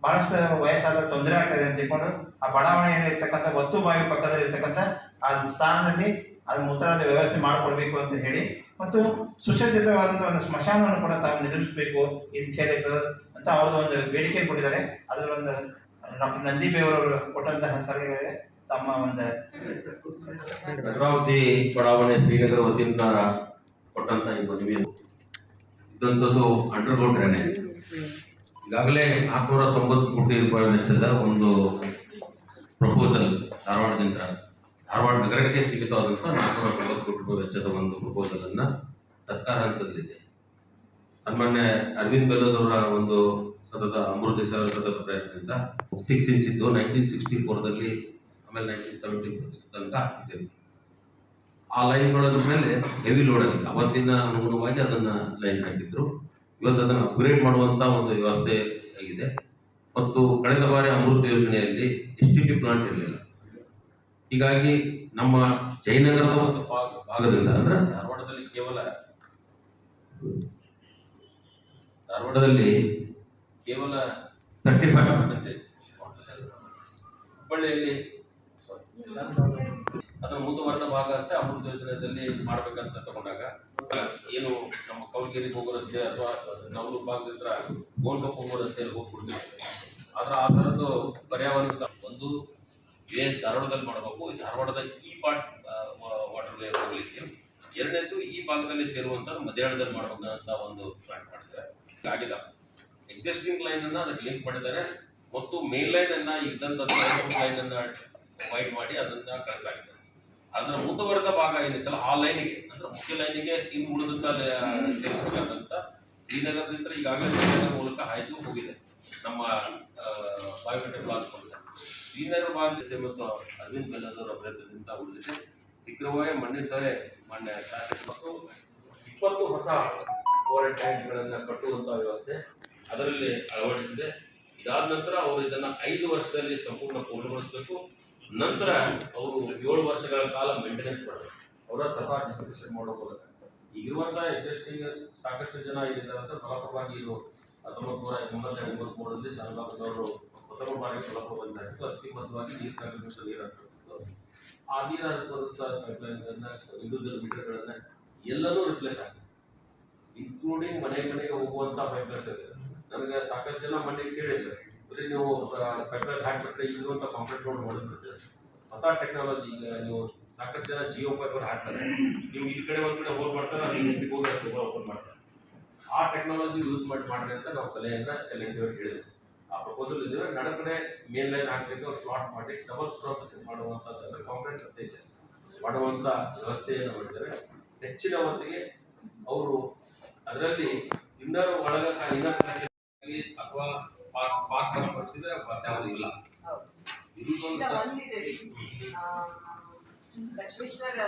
ಬಹಳಷ್ಟು ವಯಸ್ಸಾದ ತೊಂದರೆ ಆಗ್ತದೆ ಅಂತ ತಿಳ್ಕೊಂಡು ಆ ಬಡಾವಣೆಯಲ್ಲಿ ಇರ್ತಕ್ಕಂಥ ಒತ್ತು ಬಾವಿ ಪಕ್ಕದಲ್ಲಿ ಇರ್ತಕ್ಕಂಥ ಆ ಸ್ಥಾನದಲ್ಲಿ ಅದು ಮುಂತಾದ ವ್ಯವಸ್ಥೆ ಮಾಡಿಕೊಡ್ಬೇಕು ಅಂತ ಹೇಳಿ ಮತ್ತು ಸುಸಜ್ಜಿತವಾದಂತಹ ಒಂದು ಸ್ಮಶಾನವನ್ನು ಕೂಡ ತಾವು ನಿರ್ಮಿಸಬೇಕು ಈ ದಿಶೆಯಲ್ಲಿ ಅಂತ ಅವ್ರದ್ದು ಒಂದು ಬೇಡಿಕೆ ಕೊಟ್ಟಿದ್ದಾರೆ. ಅದರ ಒಂದು ಡಾಕ್ಟರ್ ನಂದಿಬೇವರು ಕೊಟ್ಟಂತಹ ಸಲಹೆಗಳಿಗೆ ತಮ್ಮ ಒಂದು ಭದ್ರಾವತಿ ಬಡಾವಣೆ ಶ್ರೀನಗರ ವತಿಯಿಂದ ಕೊಟ್ಟಂತ ಈ ಮನವಿ ಇದಂಥದ್ದು ಅಂಡರ್ಗ್ರೌಂಡ್ ಡ್ರೈನೇಜ್. ಈಗಾಗಲೇ 490 ಕೋಟಿ ರೂಪಾಯಿ ವೆಚ್ಚದ ಒಂದು ಪ್ರಪೋಸಲ್ ಧಾರವಾಡ ನಗರಕ್ಕೆ ಸೀಮಿತವಾದಂಥ 490 ಕೋಟಿ ರೂಪಾಯಿ ವೆಚ್ಚದ ಒಂದು ಪ್ರಪೋಸಲ್ ಅನ್ನ ಸರ್ಕಾರ ಹಂತದಲ್ಲಿದೆ. ಸನ್ಮಾನ್ಯ ಅರವಿಂದ್ ಬೆಲ್ಲದವರ ಒಂದು ಅಮೃತ ಸತತ ಪ್ರಯತ್ನದಿಂದ 6 ಇಂಚ್ ಇದ್ದು 1964ದಲ್ಲಿ ಆಮೇಲೆ 1976 ತನಕ ಹಾಕಿದ್ದೇವೆ. ಆ ಲೈನ್ಗಳ ಮೇಲೆ ಹೆವಿ ಲೋಡ್ ಆಗಿದೆ. ಅವತ್ತಿನ ಅನುಗುಣವಾಗಿ ಅದನ್ನ ಲೈನ್ ಹಾಕಿದ್ರು. ಇವತ್ತು ಅದನ್ನು ಅಪ್ಗ್ರೇಡ್ ಮಾಡುವಂತ ಒಂದು ವ್ಯವಸ್ಥೆ ಆಗಿದೆ. ಮತ್ತು ಕಳೆದ ಬಾರಿ ಅಮೃತ ಯೋಜನೆಯಲ್ಲಿ STP ಪ್ಲಾಂಟ್ ಇರಲಿಲ್ಲ. ಹೀಗಾಗಿ ನಮ್ಮ ಜಯನಗರದ ಒಂದು ಭಾಗದಿಂದ ಅಂದ್ರೆ ಧಾರವಾಡದಲ್ಲಿ ಕೇವಲ 35% ಹುಬ್ಬಳ್ಳಿಯಲ್ಲಿ ಅದರ ಮುಂದುವರೆದ ಭಾಗ ಅಂತ ಅಮೃತ ಯೋಜನೆಯಲ್ಲಿ ಮಾಡ್ಬೇಕಂತ ತಗೊಂಡಾಗ ಏನು ನಮ್ಮ ಕೌಲ್ಗೇರಿಗೆ ಹೋಗೋ ರಸ್ತೆ ಅಥವಾ ನವಲೂರು ಭಾಗದಿಂದ ಗೋಲ್ಕಪ್ ಹೋಗೋ ರಸ್ತೆಯಲ್ಲಿ ಹೋಗ್ಬಿಡ್ತೀವಿ. ಆದ್ರೆ ಆ ಥರದ್ದು ಪರ್ಯಾವರಣ ಒಂದು ಧಾರವಾಡದಲ್ಲಿ ಮಾಡಬೇಕು. ಧಾರವಾಡದ ಈ ಪಾರ್ಟ್ ವಾಟರ್ ವೇ ಹೋಗ್ಲಿಕ್ಕೆ, ಎರಡನೇದು ಈ ಭಾಗದಲ್ಲಿ ಸೇರುವಂತ ಮಧ್ಯಾಹ್ನದಲ್ಲಿ ಮಾಡಬೇಕಂತ ಒಂದು ಪ್ಲಾನ್ ಮಾಡಿದ್ದಾರೆ. ಆಗಿಲ್ಲ ಎಕ್ಸಿಸ್ಟಿಂಗ್ ಲೈನ್ ಅನ್ನ ಅದಕ್ಕೆ ಲಿಂಕ್ ಮಾಡಿದ್ದಾರೆ ಮತ್ತು ಮೇನ್ ಲೈನ್ ಅನ್ನ ಇದ್ದಂತ ಲೈನ್ ಅನ್ನ ವೈಡ್ ಮಾಡಿ ಅದನ್ನ ಕಳಿಸಲಾಗಿದೆ. ಅದರ ಮುಂದುವರೆದ ಭಾಗ ಏನಿತ್ತಲ್ಲ ಆ ಲೈನಿಗೆ ಅಂದ್ರೆ ಮುಖ್ಯ ಲೈನಿಗೆ ಇನ್ನು ಉಳಿದಂತ ಸೇರಿಸಬೇಕಾದಂತ ಶ್ರೀನಗರದಿಂದ ಈಗಾಗಲೇ ಶ್ರೀನಗರ ಮೂಲಕ ಹಾಯ್ದು ಹೋಗಿದೆ. ನಮ್ಮ ಬಾಯೋಮೆಟ್ರಿಕ್ ಬ್ಲಾಕ್ ಬಂದಿದೆ. ಶ್ರೀನಗರ ಭಾಗದ ಮತ್ತು ಅರವಿಂದ್ ಬೆಲ್ಲದವರ ಪ್ರಯತ್ನದಿಂದ ಉಳಿದಿದೆ. ಶೀಘ್ರವಾಗಿ ಮಂಡಿಸಲೇ ಮಾನ್ಯ ಶಾಸಕರು 20 ಹೊಸ ಓವರ್ ಟ್ಯಾಂಕ್ಗಳನ್ನು ಕಟ್ಟುವಂತಹ ವ್ಯವಸ್ಥೆ ಅದರಲ್ಲಿ ಅಳವಡಿಸಿದೆ. ಇದಾದ ನಂತರ ಅವರು ಇದನ್ನ 5 ವರ್ಷದಲ್ಲಿ ಸಂಪೂರ್ಣ ಪೂರ್ಣಗೊಳಿಸಬೇಕು. ನಂತರ ಅವರು 7 ವರ್ಷಗಳ ಕಾಲ ಮೇಂಟೆನೆನ್ಸ್ ಮಾಡಬೇಕು. ಅವರ ಸಹ ಡಿಸ್ಟ್ರಿಬ್ಯೂಷನ್ ಮಾಡೋ ಮೂಲಕ ಈಗಿರುವಂತಹ ಎಕ್ಸಿಸ್ಟಿಂಗ್ ಸಾಕಷ್ಟು ಜನ ಇದ್ದಾರೆ ಅಂತ ಫಲಪ್ರದವಾಗಿ ಇದು 1983ರಲ್ಲಿ ಶಾನಭಾಗದವರು ಪ್ರಥಮ ಬಾರಿಗೆ ಫಲಪ್ರಭ ಬಂದಾಯಿತು. ಅತಿಬದ್ಧವಾಗಿ ನೀರು ಸಾಕಷ್ಟು ನೀರು ಆ ನೀರು ಹರಿಸುವಂತ ಪೈಪ್ಲೈನ್ಗಳನ್ನ ಇಂಡಿವಿಜುವಲ್ ಮೀಟರ್ಗಳನ್ನ ಎಲ್ಲನೂ ರಿಪ್ಲೇಸ್ ಆಗಿದೆ, ಇನ್ಕ್ಲೂಡಿಂಗ್ ಮನೆಗೆ ಹೋಗುವಂತ ಪೈಪ್ಲೈನ್ಸ್ ಇದೆ. ನನಗೆ ಸಾಕಷ್ಟು ಜನ ಮನೆ ಕೇಳಿದ್ರು, ಬರೀ ನೀವು ಪೈಪ್ಲೈನ್ ಹಾಕಿಬಿಟ್ರೆ ಇರುವಂತ ಕಾಂಕ್ರೀಟ್ ರೋಡ್ ಮಾಡಿಬಿಡ್ತೀವಿ. ಹೊಸ ಟೆಕ್ನಾಲಜಿ ಈಗ ನೀವು ಸಾಕಷ್ಟು ಜನ ಜಿಯೋ ಫೈಬರ್ ಹಾಕ್ತಾರೆ. ನೀವು ಈ ಕಡೆ ಒಂದ್ ಕಡೆ ಹೋಗಿ ಮಾಡ್ತಾರೆ, ಅಲ್ಲಿ ನೆಟ್ಟಿಗೆ ಹೋಗಿ ಓಪನ್ ಮಾಡ್ತಾರೆ. ಆ ಟೆಕ್ನಾಲಜಿ ಯೂಸ್ ಮಾಡ್ರಿ ಅಂತ ನಾವು ಸಲಹೆಯನ್ನ LNT ಹೇಳಿದ್ವಿ. ಆ ಪ್ರಪೋಸಲ್ ಇದ್ದೇವೆ. ನಡ ಕಡೆ ಮೇನ್ ಲೈನ್ ಹಾಕಲಿಕ್ಕೆ ಸ್ಲಾಟ್ ಮಾಡಿ ಡಬಲ್ ಸ್ಟ್ರೋಕ್ ಮಾಡುವಂತಂದ್ರೆ ಕಾಂಕ್ರೀಟ್ ರಸ್ತೆ ಇದೆ ಮಾಡುವಂತ ವ್ಯವಸ್ಥೆಯನ್ನು ಮಾಡಿದ್ದಾರೆ. ಹೆಚ್ಚಿನ ಹೊತ್ತಿಗೆ ಅವರು ಅದರಲ್ಲಿ ಇನ್ನರ್ ಅಥವಾ ಪಾರ್ಕ್ ಪರಿಸ್ಥಿತಿ ಯಾವುದು ಇಲ್ಲ. ಲಕ್ಷ್ಮೇಶ್ವರ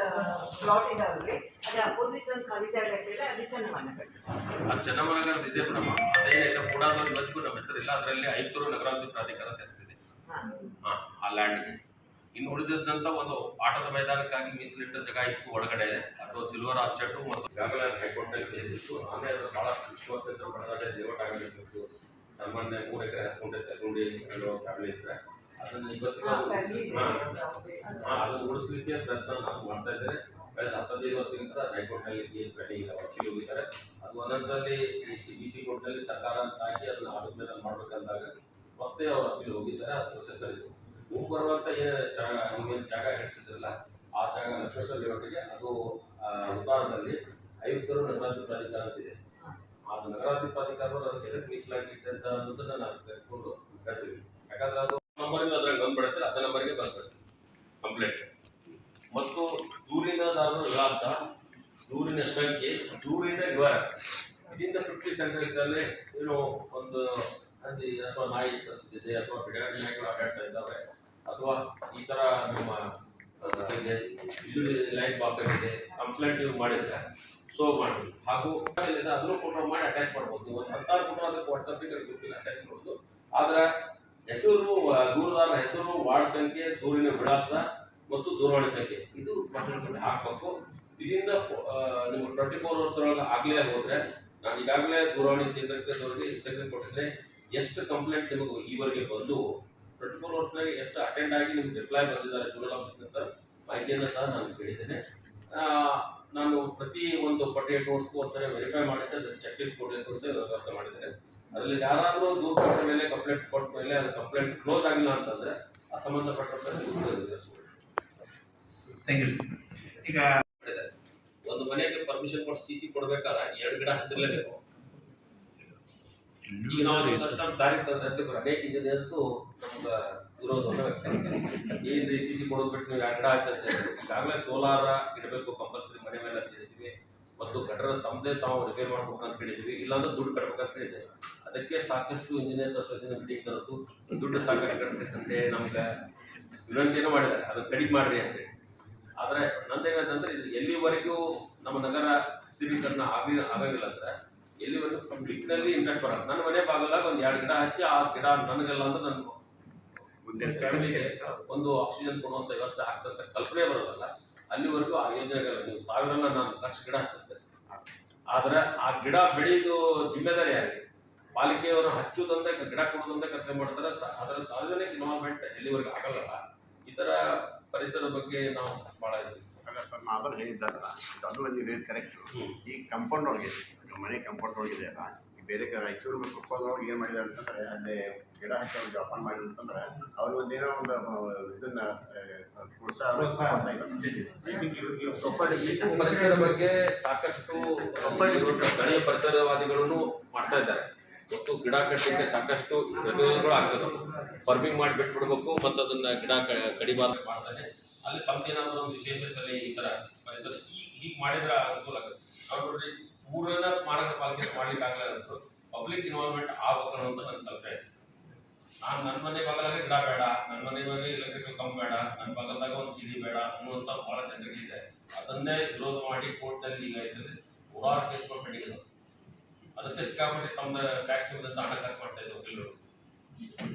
ಪ್ಲಾಟ್ ಇದಾವ್ರಿ, ಅದೇ ಅಪೋಸಿಟ್ ಒಂದು ಖಾಲಿ ಜಾಗ ಇಟ್ಟಿಲ್ಲ, ಅದು ಚೆನ್ನಮನಗರ ಇದೆ ಮೇಡಮ್. ಅದೇನಿದೆ ಕೂಡಾದಲ್ಲಿ ಬದುಕು ನಮ್ಮ ಹೆಸರಿಲ್ಲ. ಅದರಲ್ಲಿ ಆಯುಕ್ತರು ನಗರಾಭಿವೃದ್ಧಿ ಪ್ರಾಧಿಕಾರ ತಿಳಿಸ್ತಿದೆ ಆ ಲ್ಯಾಂಡ್ಗೆ. ಇನ್ನು ಉಳಿದಂತ ಒಂದು ಆಟದ ಮೈದಾನಕ್ಕಾಗಿ ಮೀಸಲಿಟ್ಟ ಜಾಗ ಇತ್ತು ಒಳಗಡೆ, ಅಥವಾ ಸಿಲ್ವರ್ ಆರ್ಚೆಟ್ಟು ಮತ್ತು ಈಗಾಗಲೇ ಹೈಕೋರ್ಟ್ ನಲ್ಲಿ ಕೇಸ್ ಇತ್ತು. ಆಮೇಲೆ ಅದು ಬಹಳ ವಿಶ್ವಾಸದಿಂದ ಪಡೆದಾಡೆ ದೇವಟ ಆಗಬೇಕು. ಸಾಮಾನ್ಯ 3 ಎಕರೆ 10 ಗುಂಟೆ ತಗೊಂಡು ಫ್ಯಾಮಿಲಿ ಇದ್ರೆ ಅದನ್ನು ಇವತ್ತು ಅದನ್ನು ಉಳಿಸ್ಲಿಕ್ಕೆ ಪ್ರಯತ್ನ ನಾವು ಮಾಡ್ತಾ ಇದ್ದೇವೆ. ಕಳೆದ 15 ವರ್ಷದಿಂದ ಹೈಕೋರ್ಟ್ ನಲ್ಲಿ ಕೇಸ್ ಪೆಂಡಿಂಗ್ ವಕೀಲ ಹೋಗಿದ್ದಾರೆ. ಅದು ಒಂದೊಂದರಲ್ಲಿ BC ಕೋರ್ಟ್ನಲ್ಲಿ ಸರ್ಕಾರ ಅಂತ ಹಾಕಿ ಅದನ್ನು ಆರೋಪ ಮೇಲೆ ಮಾಡ್ಬೇಕಂದಾಗ ಮತ್ತೆ ಅವರು ಅಪೀಲ್ ಹೋಗಿದ್ದಾರೆ. ಅದು ಪ್ರೊಸೆಸ್ ಅಲ್ಲಿ ಬರುವಂತ ಏನೇನು ಜಾಗ ಹೇಳ್ತಿದ್ರಲ್ಲ ಆ ಜಾಗ ಸ್ಪೆಷಲ್ ಲೇಔಟ್ಗೆ ಅದು ಉದಾಹರಣೆಯಲ್ಲಿ ಆಯುಕ್ತರು ನಗರಾಭಿವೃದ್ಧಿ ಪ್ರಾಧಿಕಾರ ಅಂತಿದೆ. ಅದು ನಗರಾಭಿವೃದ್ಧಿ ಪ್ರಾಧಿಕಾರಗಳು ಅದಕ್ಕೆ ಎದಕ್ಕೆ ಮೀಸಲಾಗಿ ಇಟ್ಟಂತ ಅನ್ನೋದನ್ನ ನಾವು ತೆಗೆದುಕೊಂಡು ಹೇಳ್ತೀವಿ. ಯಾಕಂದ್ರೆ ಅದು ನಂಬರ್ಗೆ ಅದ್ರಾಗ ಬಂದ್ಬಿಡುತ್ತೆ, ಅದ ನಂಬರ್ಗೆ ಬಂದ್ಬಿಡುತ್ತೆ ಕಂಪ್ಲೇಂಟ್. ಮತ್ತು ದೂರಿನದಾರರ ವಿಳಾಸ, ದೂರಿನ ಸಂಖ್ಯೆ, ದೂರಿನ ವಿವರ ಇದರಿಂದ 50 ಸೆಂಟೆನ್ಸ್ ಅಲ್ಲಿ ಏನು ಒಂದು ಹಂದಿ ಅಥವಾ ನಾಯಿ ಸತ್ತಿದೆ ಅಥವಾ ಬಿಡಾಡಿನಾಯಿಗಳು ಆಟಾಡ್ತಾ ಇದ್ದಾವೆ ಅಥವಾ ಈ ತರ ನಮ್ಮ ಲೈಟ್ ಬಾಕರ್ ಇದೆ ಕಂಪ್ಲೇಂಟ್ ನೀವು ಮಾಡಿದ್ರೆ ಶೋ ಮಾಡಿ ಹಾಗೂ ಅದನ್ನು ಫೋಟೋ ಮಾಡಿ ಅಟ್ಯಾಚ್ ಮಾಡ್ಬೋದು. ನೀವು ಒಂದು 16 ಫೋಟೋ ಅದಕ್ಕೆ ವಾಟ್ಸಪ್ಗೆ ಗ್ರೂಪಿಗೆ ಅಟ್ಯಾಚ್ ಮಾಡ್ಬೋದು. ಆದ್ರೆ ಹೆಸರು, ದೂರದಾರರ ಹೆಸರು, ವಾರ್ಡ್ ಸಂಖ್ಯೆ, ದೂರಿನ ವಿಳಾಸ ಮತ್ತು ದೂರವಾಣಿ ಸಂಖ್ಯೆ ಇದು ಹಾಕಬೇಕು. ಇದರಿಂದ ನೀವು 24 hours ಒಳಗೆ ಆಗ್ಲೇ ಹೋದ್ರೆ, ನಾನು ಈಗಾಗಲೇ ದೂರವಾಣಿ ಕೇಂದ್ರಕ್ಕೆ ಇನ್ಸ್ಟ್ರಕ್ಷನ್ ಕೊಟ್ಟಿದ್ರೆ ಎಷ್ಟು ಕಂಪ್ಲೇಂಟ್ ನಿಮಗೆ ಈವರೆಗೆ ಬಂದು 24 ಅವರ್ಸ್ನಾಗ ಎಷ್ಟು ಅಟೆಂಡ್ ಆಗಿ ನಿಮ್ಗೆ ರಿಪ್ಲೈ ಬಂದಿದ್ದಾರೆ ಜೂರಲ್ ಆಫೀಸ್ನಿಂದ ಮಾಹಿತಿಯನ್ನು ಸಹ ನಾನು ಕೇಳಿದ್ದೇನೆ. ನಾನು ಪ್ರತಿ ಒಂದು 48 ಅವರ್ಸ್ಗೂ ಒಂದ್ಸರಿ ವೆರಿಫೈ ಮಾಡಿಸಿ ಅದಕ್ಕೆ ಚೆಕ್ ಲಿಸ್ಟ್ ಕೊಡಲಿಕ್ಕೆ ಅಂತ ವ್ಯವಸ್ಥೆ ಮಾಡಿದ್ದೇನೆ. ಅದರಲ್ಲಿ ಯಾರಾದರೂ ದೂರು ಕೊಟ್ಟ ಮೇಲೆ ಕಂಪ್ಲೇಂಟ್ ಕೊಟ್ಟ ಮೇಲೆ ಅದು ಕಂಪ್ಲೇಂಟ್ ಕ್ಲೋಸ್ ಆಗಿಲ್ಲ ಅಂತಂದ್ರೆ ಆ ಸಂಬಂಧಪಟ್ಟಂತ ಈಗ ಒಂದು ಮನೆಗೆ ಪರ್ಮಿಷನ್ ಕೊಟ್ಟು CC ಕೊಡ್ಬೇಕಾದ್ರೆ 2 ಗಿಡ ಹಚ್ಚಿರ್ಲೇಬೇಕು. ಈಗ ನಾವು ದಾರಿ ತಂದ್ರೆ ಅನೇಕ ಇಂಜಿನಿಯರ್ಸ್ ನಮ್ಗೆ ವಿರೋಧವನ್ನು ವ್ಯಕ್ತಪಡಿಸ್ತಾರೆ. ಏನ್ರಿ CC ಕೊಡೋದು ಬಿಟ್ಟು ನೀವು 2 ಗಿಡ ಹಚ್ಚಂತ ಈಗಾಗಲೇ ಸೋಲಾರ ಇಡಬೇಕು ಕಂಪಲ್ಸರಿ ಮನೆ ಮೇಲೆ ಅಂತ ಹೇಳಿದ್ವಿ ಮತ್ತು ಗಟರ್ ತಮ್ಮದೇ ತಾವು ರಿಪೇರ್ ಮಾಡ್ಬೇಕು ಅಂತ ಹೇಳಿದ್ವಿ, ಇಲ್ಲಾಂದ್ರೆ ದುಡ್ಡು ಕಟ್ಬೇಕಂತ ಹೇಳಿದ್ವಿ. ಅದಕ್ಕೆ ಸಾಕಷ್ಟು ಇಂಜಿನಿಯರ್ಸ್ ಅಸೋಸಿಯೇಷನ್ ಮೀಟಿಂಗ್ ಕರೆದು ದುಡ್ಡು ಸಾಕಷ್ಟು ಕಟ್ಟಬೇಕಂತೆ ನಮ್ಗೆ ವಿನಂತಿಯನ್ನು ಮಾಡಿದ್ದಾರೆ, ಅದನ್ನು ಕಡಿಮೆ ಮಾಡ್ರಿ ಅಂತೇಳಿ. ಆದರೆ ನಂದೇನಂತಂದ್ರೆ ಇದು ಎಲ್ಲಿವರೆಗೂ ನಮ್ಮ ನಗರ ಸ್ಥಿರೀಕರಣ ಆಗಂಗಿಲ್ಲ ಅಂದ್ರೆ ಎಲ್ಲಿವರೆಗೂ ಪಬ್ಲಿಕ್ನಲ್ಲಿ ಇಂಟ್ರೆಸ್ಟ್ ಬರಲ್ಲ. ನನ್ನ ಮನೆ ಭಾಗದಾಗ ಒಂದು 2 ಗಿಡ ಹಚ್ಚಿ ಆ ಗಿಡ ನನಗೆಲ್ಲ ಅಂದ್ರೆ ನನ್ನ ಮುಂದೆ ಫ್ಯಾಮಿಲಿಗೆ ಒಂದು ಆಕ್ಸಿಜನ್ ಕೊಡುವಂಥ ವ್ಯವಸ್ಥೆ ಆಗ್ತಂತ ಕಲ್ಪನೆ ಬರೋದಲ್ಲ, ಅಲ್ಲಿವರೆಗೂ ಆ ಯೋಜನೆಗಲ್ಲ. ನೀವು 1000 ನಾನು ಲಕ್ಷ ಗಿಡ ಹಚ್ಚಿಸ್ತೇನೆ, ಆದ್ರೆ ಆ ಗಿಡ ಬೆಳೆಯೋದು ಜಿಮ್ಮೆದಾರಿ ಯಾರಿಗೆ? ಪಾಲಿಕೆಯವರು ಹಚ್ಚುವುದಂದ್ರೆ ಗಿಡ ಕೊಡೋದಂದ್ರೆ ಕರ್ತವ್ಯ ಮಾಡ್ತಾರೆ. ಅದರ ಸಾರ್ವಜನಿಕ ಇನ್ವಾಲ್ವ್ಮೆಂಟ್ ಎಲ್ಲಿವರೆಗೂ ಆಗಲ್ಲ. ಈ ಥರ ಪರಿಸರ ಬಗ್ಗೆ ನಾವು ಭಾಳ ಇದ್ದೀವಿ. ಅಲ್ಲ ಸರ್, ನಾನು ಹೇಳಿದ್ದಾರಲ್ಲ ಅದು ಒಂದು ಕರೆಕ್ಟ್. ಈ ಕಾಂಪೌಂಡ್ ಒಳಗೆ ಮನೆ ಕಾಂಪೌಂಡ್ ಒಳಗಿದೆ ಅಲ್ಲ, ಬೇರೆ ರಾಯಚೂರು ಮತ್ತು ಕೊಪ್ಪಳದೊಳಗೆ ಏನು ಮಾಡಿದ್ದಾರೆ ಅಂತಂದ್ರೆ ಅಲ್ಲಿ ಗಿಡ ಹಚ್ಚಿ ಅವ್ರಿಗೆ ಜೋಪಾನ ಮಾಡಿದ್ರು ಅಂತಂದ್ರೆ ಅವ್ರು ಒಂದೇನೋ ಒಂದು ಇದನ್ನ ಪರಿಸರ ಬಗ್ಗೆ ಸಾಕಷ್ಟು ಸ್ಥಳೀಯ ಪರಿಸರವಾದಿಗಳನ್ನು ಮಾಡ್ತಾ ಇದ್ದಾರೆ ಮತ್ತು ಗಿಡ ಕಟ್ಟಲಿಕ್ಕೆ ಸಾಕಷ್ಟು ಪ್ರತಿರೋಧಗಳು ಆಗ್ತದೆ. ಫಾರ್ಮಿಂಗ್ ಮಾಡಿ ಬಿಟ್ಬಿಡ್ಬೇಕು ಮತ್ತು ಅದನ್ನ ಗಿಡ ಕಡಿಬಾರ್ದು ಮಾಡ್ತಾರೆ. ಅಲ್ಲಿ ತಮ್ದೇನಾದ್ರೂ ಒಂದು ವಿಶೇಷ ಸಲಹೆ ಈ ತರ ಪರಿಸರ ಹೀಗೆ ಮಾಡಿದ್ರೆ ಅನುಕೂಲ ಆಗುತ್ತೆ. ನಾವು ನೋಡ್ರಿ ಪೂರ್ಣ ಮಾನವ ಪಾಲಿಕೆ ಮಾಡ್ಲಿಕ್ಕೆ ಆಗಲ್ಲ ಅಂತ ಪಬ್ಲಿಕ್ ಇನ್ವಾಲ್ವ್ಮೆಂಟ್ ಆಗ್ಬೇಕು ಅಂತ ನನ್ನ ಕಲ್ಪನೆ. ನಾನು ನನ್ನ ಮನೆ ಭಾಗದಾಗ ಗಿಡ ಬೇಡ, ನನ್ನ ಮನೆ ಮೇಲೆ ಎಲೆಕ್ಟ್ರಿಕಲ್ ಕಂಬ ಬೇಡ, ನನ್ನ ಭಾಗದಾಗ ಒಂದು CD ಬೇಡ ಅನ್ನುವಂಥ ಬಹಳ ಜನರಿಗೆ ಇದೆ. ಅದನ್ನೇ ವಿರೋಧ ಮಾಡಿ ಕೋರ್ಟ್ನಲ್ಲಿ ಈಗ ಆಯ್ತದೆ 100 ಕೇಸ್ಗಳು ಪೆಂಡಿಂಗ್. ಅದಕ್ಕೆ ಸಿಕ್ಕಾಪಟ್ಟೆ ತಮ್ಮ ಟ್ಯಾಕ್ಸ್ ಬಂದಂತ ಹಣ ಖರ್ಚು ಮಾಡ್ತಾ ಇದ್ದರು ಕೆಲವರು.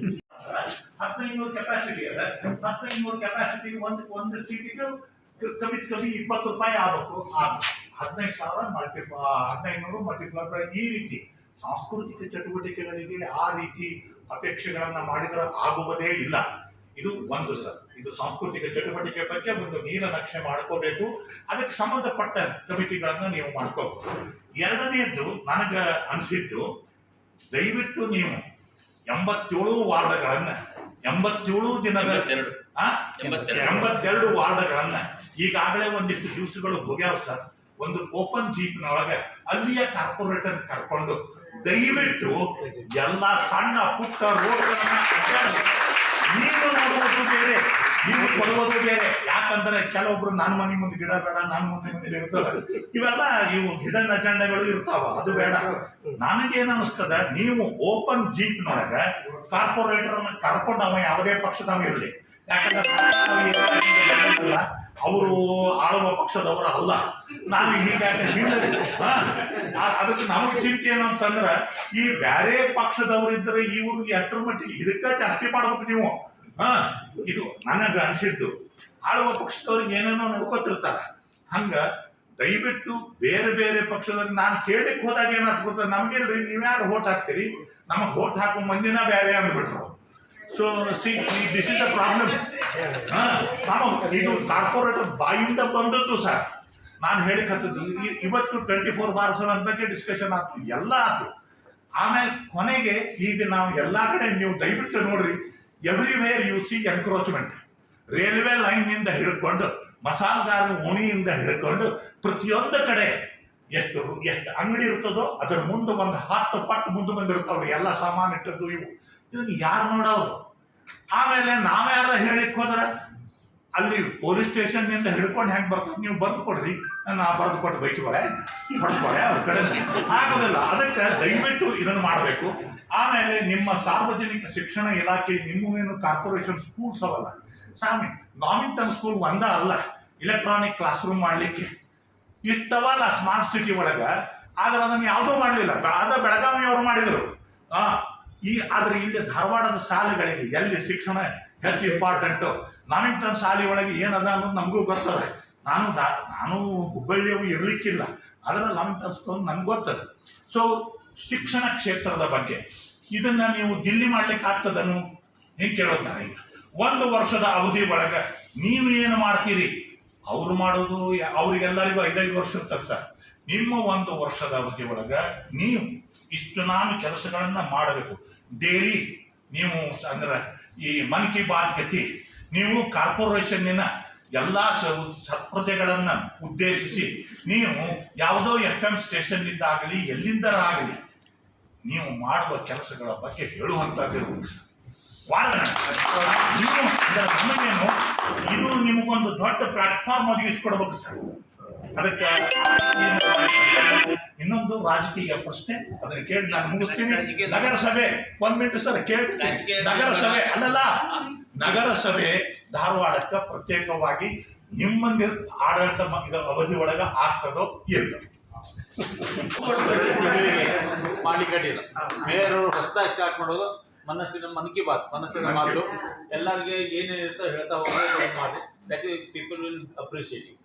1500 ಕೆಪಾಸಿಟಿ ಅದ, 1500 ಕೆಪಾಸಿಟಿ ಒಂದು ಸೀಟಿಗೆ ಕಮ್ಮಿ 20 ರೂಪಾಯಿ ಆಗಬೇಕು. 15,000 1500 ಮಲ್ಟಿಪ್ಲೈ. ಈ ರೀತಿ ಸಾಂಸ್ಕೃತಿಕ ಚಟುವಟಿಕೆಗಳಿಗೆ ಆ ರೀತಿ ಅಪೇಕ್ಷೆಗಳನ್ನ ಮಾಡಿದ್ರೆ ಆಗುವುದೇ ಇಲ್ಲ. ಇದು ಒಂದು ಸರ್, ಇದು ಸಾಂಸ್ಕೃತಿಕ ಚಟುವಟಿಕೆ ಬಗ್ಗೆ ಒಂದು ನೀಲನಕ್ಷೆ ಮಾಡ್ಕೋಬೇಕು. ಅದಕ್ಕೆ ಸಂಬಂಧಪಟ್ಟ ಕಮಿಟಿಗಳನ್ನ ನೀವು ಮಾಡ್ಕೋಬೇಕು. ಎರಡನೆಯದ್ದು ನನಗೆ ಅನಿಸಿದ್ದು, ದಯವಿಟ್ಟು ನೀವು 87 ವಾರ್ಡ್ಗಳನ್ನ 87 ದಿನದ 82 ವಾರ್ಡ್ಗಳನ್ನ ಈಗಾಗಲೇ ಒಂದಿಷ್ಟು ದಿವಸಗಳು ಹೋಗ್ಯಾವ ಸರ್. ಒಂದು ಓಪನ್ ಜೀಪ್ನೊಳಗೆ ಅಲ್ಲಿಯ ಕಾರ್ಪೊರೇಟರ್ ಕರ್ಕೊಂಡು ದಯವಿಟ್ಟು ಎಲ್ಲ ಸಣ್ಣ ಪುಟ್ಟ ರೋಡ್ಗಳನ್ನ ನೀವು ನೋಡುವುದು ಬೇರೆ, ನೀವು ಕೊಡುವುದು ಬೇರೆ. ಯಾಕಂದ್ರೆ ಕೆಲವೊಬ್ರು ನನ್ನ ಮನೆ ಮುಂದೆ ಗಿಡ ಬೇಡ, ನನ್ನ ಮುಂದೆ ಇರ್ತದೆ, ಇವು ಹಿಡನ್ ಅಜೆಂಡಾಗಳು ಇರ್ತಾವ, ಅದು ಬೇಡ. ನನಗೇನು ಅನಿಸ್ತದ, ನೀವು ಓಪನ್ ಜೀಪ್ನೊಳಗೆ ಕಾರ್ಪೊರೇಟರ್ನ ಕರ್ಕೊಂಡು ಅವ ಯಾವುದೇ ಪಕ್ಷದವ ಇರಲಿ, ಯಾಕಂದ್ರೆ ಅವರು ಆಳುವ ಪಕ್ಷದವರು ಅಲ್ಲ. ನಾನು ಹೀಗಾಗಿ ಅದಕ್ಕೆ ನಮಗೆ ಚಿಂತೆ ಏನು ಅಂತಂದ್ರೆ, ಈ ಬೇರೆ ಪಕ್ಷದವರಿದ್ದರೆ ಇವ್ರು ಎಷ್ಟರ ಮಟ್ಟಿಗೆ ಇದಕ್ಕೆ ಜಾಸ್ತಿ ಮಾಡ್ಬೇಕು ನೀವು. ಇದು ನನಗೆ ಅನಿಸಿದ್ದು. ಆಳುವ ಪಕ್ಷದವ್ರಿಗೆ ಏನೇನೋ ನೋಡ್ಕೋತಿರ್ತಾರ. ಹಂಗ ದಯವಿಟ್ಟು ಬೇರೆ ಬೇರೆ ಪಕ್ಷದವ್ರಿಗೆ ನಾನು ಕೇಳಲಿಕ್ಕೆ ಹೋದಾಗ ಏನಾದ್ರು ಗೊತ್ತ, ನಮ್ಗೇನ್ರಿ ನೀವ್ಯಾರು ಓಟ್ ಹಾಕ್ತೀರಿ, ನಮಗೆ ಓಟ್ ಹಾಕೋ ಮಂದಿನ ಬೇರೆ ಅಂದ್ಬಿಟ್ರು. So this is the problem. ಇದು ಕಾರ್ಪೊರೇಟರ್ ಬಾಯಿಂದ ಬಂದದ್ದು ಸರ್. ನಾನು ಹೇಳಿಕತ್ತದ್ದು ಇವತ್ತು 24/7 ಬಗ್ಗೆ ಡಿಸ್ಕಷನ್ ಆಯ್ತು, ಎಲ್ಲ ಆಯ್ತು. ಆಮೇಲೆ ಕೊನೆಗೆ ಈಗ ನಾವು ಎಲ್ಲಾ ಕಡೆ ನೀವು ದಯವಿಟ್ಟು ನೋಡ್ರಿ, everywhere U C encroachment. Railway line ನಿಂದ ಹಿಡ್ಕೊಂಡು ಮಸಾಲಗಾರ ಓಣಿಯಿಂದ ಹಿಡ್ಕೊಂಡು ಪ್ರತಿಯೊಂದು ಕಡೆ ಎಷ್ಟು ಅಂಗಡಿ ಇರ್ತದೋ ಅದರ ಮುಂದೆ ಒಂದು 10 ಪಟ್ಟು ಮುಂದೆ ಬಂದಿರ್ತಾವ್ರಿ ಎಲ್ಲ ಸಾಮಾನು ಇಟ್ಟದ್ದು. ಇದನ್ನ ಯಾರು ನೋಡೋರು? ಆಮೇಲೆ ನಾವ್ಯಾರ ಹೇಳಿಕ್ ಹೋದ್ರ ಅಲ್ಲಿ ಪೊಲೀಸ್ ಸ್ಟೇಷನ್ ನಿಂದ ಹಿಡ್ಕೊಂಡು ಹೆಂಗ್ ಬರ್ತದೆ, ನೀವು ಬರ್ದು ಕೊಡ್ರಿ, ನಾ ಬರ್ದು ಕೊಟ್ಟು ಬೈಸ್ಕೊಳೆ ಹೊಡ್ಸ್ಕೊಳೆ ಅವ್ರ ಕಡೆ ಆಗೋದಿಲ್ಲ. ಅದಕ್ಕೆ ದಯವಿಟ್ಟು ಇದನ್ನು ಮಾಡಬೇಕು. ಆಮೇಲೆ ನಿಮ್ಮ ಸಾರ್ವಜನಿಕ ಶಿಕ್ಷಣ ಇಲಾಖೆ, ನಿಮ್ಮವೇನು ಕಾರ್ಪೊರೇಷನ್ ಸ್ಕೂಲ್ಸ್ ಅವಲ್ಲ ಸ್ವಾಮಿ, ನಾಮಿಂಗ್ಟನ್ ಸ್ಕೂಲ್ ಒಂದ ಅಲ್ಲ, ಇಲೆಕ್ಟ್ರಾನಿಕ್ ಕ್ಲಾಸ್ ರೂಮ್ ಮಾಡ್ಲಿಕ್ಕೆ ಇಷ್ಟವಲ್ಲ ಸ್ಮಾರ್ಟ್ ಸಿಟಿ ಒಳಗ. ಆದ್ರೆ ಅದನ್ನು ಯಾವುದೂ ಮಾಡಲಿಲ್ಲ, ಅದ ಬೆಳಗಾವಿಯವರು ಮಾಡಿದ್ರು. ಆದ್ರೆ ಇಲ್ಲಿ ಧಾರವಾಡದ ಶಾಲೆಗಳಿಗೆ ಎಲ್ಲಿ ಶಿಕ್ಷಣ ಹೆಚ್ಚು ಇಂಪಾರ್ಟೆಂಟು, ನಾಮಿಂಗ್ಟನ್ ಶಾಲೆ ಒಳಗೆ ಏನದ ಅನ್ನೋದು ನಮಗೂ ಗೊತ್ತದೆ. ನಾನು ಹುಬ್ಬಳ್ಳಿಯವು ಇರ್ಲಿಕ್ಕಿಲ್ಲ, ಅದರ ನಾಮಿಂಗ್ಟನ್ ಸ್ಕೂಲ್ ನನ್ಗೆ ಗೊತ್ತದೆ. ಸೊ ಶಿಕ್ಷಣ ಕ್ಷೇತ್ರದ ಬಗ್ಗೆ ಇದನ್ನ ನೀವು ದಿಲ್ಲಿ ಮಾಡ್ಲಿಕ್ಕೆ ಆಗ್ತದನು? ಹಿಂಗೆ ಕೇಳೋದು ಈಗ 1 ವರ್ಷದ ಅವಧಿ ಒಳಗೆ ನೀವು ಏನು ಮಾಡ್ತೀರಿ? ಅವ್ರು ಮಾಡೋದು ಅವ್ರಿಗೆಲ್ಲರಿಗೂ 5 ವರ್ಷ ಇರ್ತಾರೆ ಸರ್. ನಿಮ್ಮ 1 ವರ್ಷದ ಅವಧಿ ಒಳಗೆ ನೀವು ಇಷ್ಟು ನಾನು ಕೆಲಸಗಳನ್ನ ಮಾಡಬೇಕು. ಡೈಲಿ ನೀವು ಅಂದ್ರೆ ಈ ಮನ್ ಕಿ ಬಾತ್ ಗತಿ ನೀವು ಕಾರ್ಪೊರೇಷನ್ನಿನ ಎಲ್ಲ ಪ್ರಜೆಗಳನ್ನ ಉದ್ದೇಶಿಸಿ ನೀವು ಯಾವುದೋ FM ಸ್ಟೇಷನ್ನಿಂದಾಗಲಿ ಎಲ್ಲಿಂದರಾಗಲಿ ನೀವು ಮಾಡುವ ಕೆಲಸಗಳ ಬಗ್ಗೆ ಹೇಳುವಂಥದ್ದು ಸರ್. ನೀವು ನಮಗೇನು ಇದು ನಿಮಗೊಂದು ದೊಡ್ಡ ಪ್ಲಾಟ್ಫಾರ್ಮ್ ಒದಗಿಸ್ಕೊಡ್ಬೇಕು ಸರ್. ಅದಕ್ಕೆ ಇನ್ನೊಂದು ರಾಜಕೀಯ ಪ್ರಶ್ನೆ, ಅದನ್ನ ಕೇಳಿ ನಾನು ಮುಗಿಸ್ತೀನಿ. ನಗರಸಭೆ 1 ಮಿನಿಟ್ ಸರ್ ಕೇಳ್ತೀನಿ. ನಗರಸಭೆ ಅಲ್ಲಲ್ಲ, ನಗರಸಭೆ ಧಾರವಾಡಕ್ಕೆ ಪ್ರತ್ಯೇಕವಾಗಿ ನಿಮ್ಮಂಗೆ ಆಡಳಿತ ಅವಧಿ ಒಳಗ ಆಗ್ತದೋ ಇಲ್ಲ? ಮಾಡ್ಲಿಕ್ಕಿಲ್ಲ. ಮೇಯರು ಹೊಸದಾಗಿ ಸ್ಟಾರ್ಟ್ ಮಾಡೋದು ಮನ್ ಕಿ ಬಾತ್, ಮನಸ್ಸಿನ ಮಾತು, ಎಲ್ಲರಿಗೆ ಏನೇನಿರುತ್ತೋ ಹೇಳ್ತಾ ಹೋಗೋದು ಮಾಡಿ. That people will appreciate you.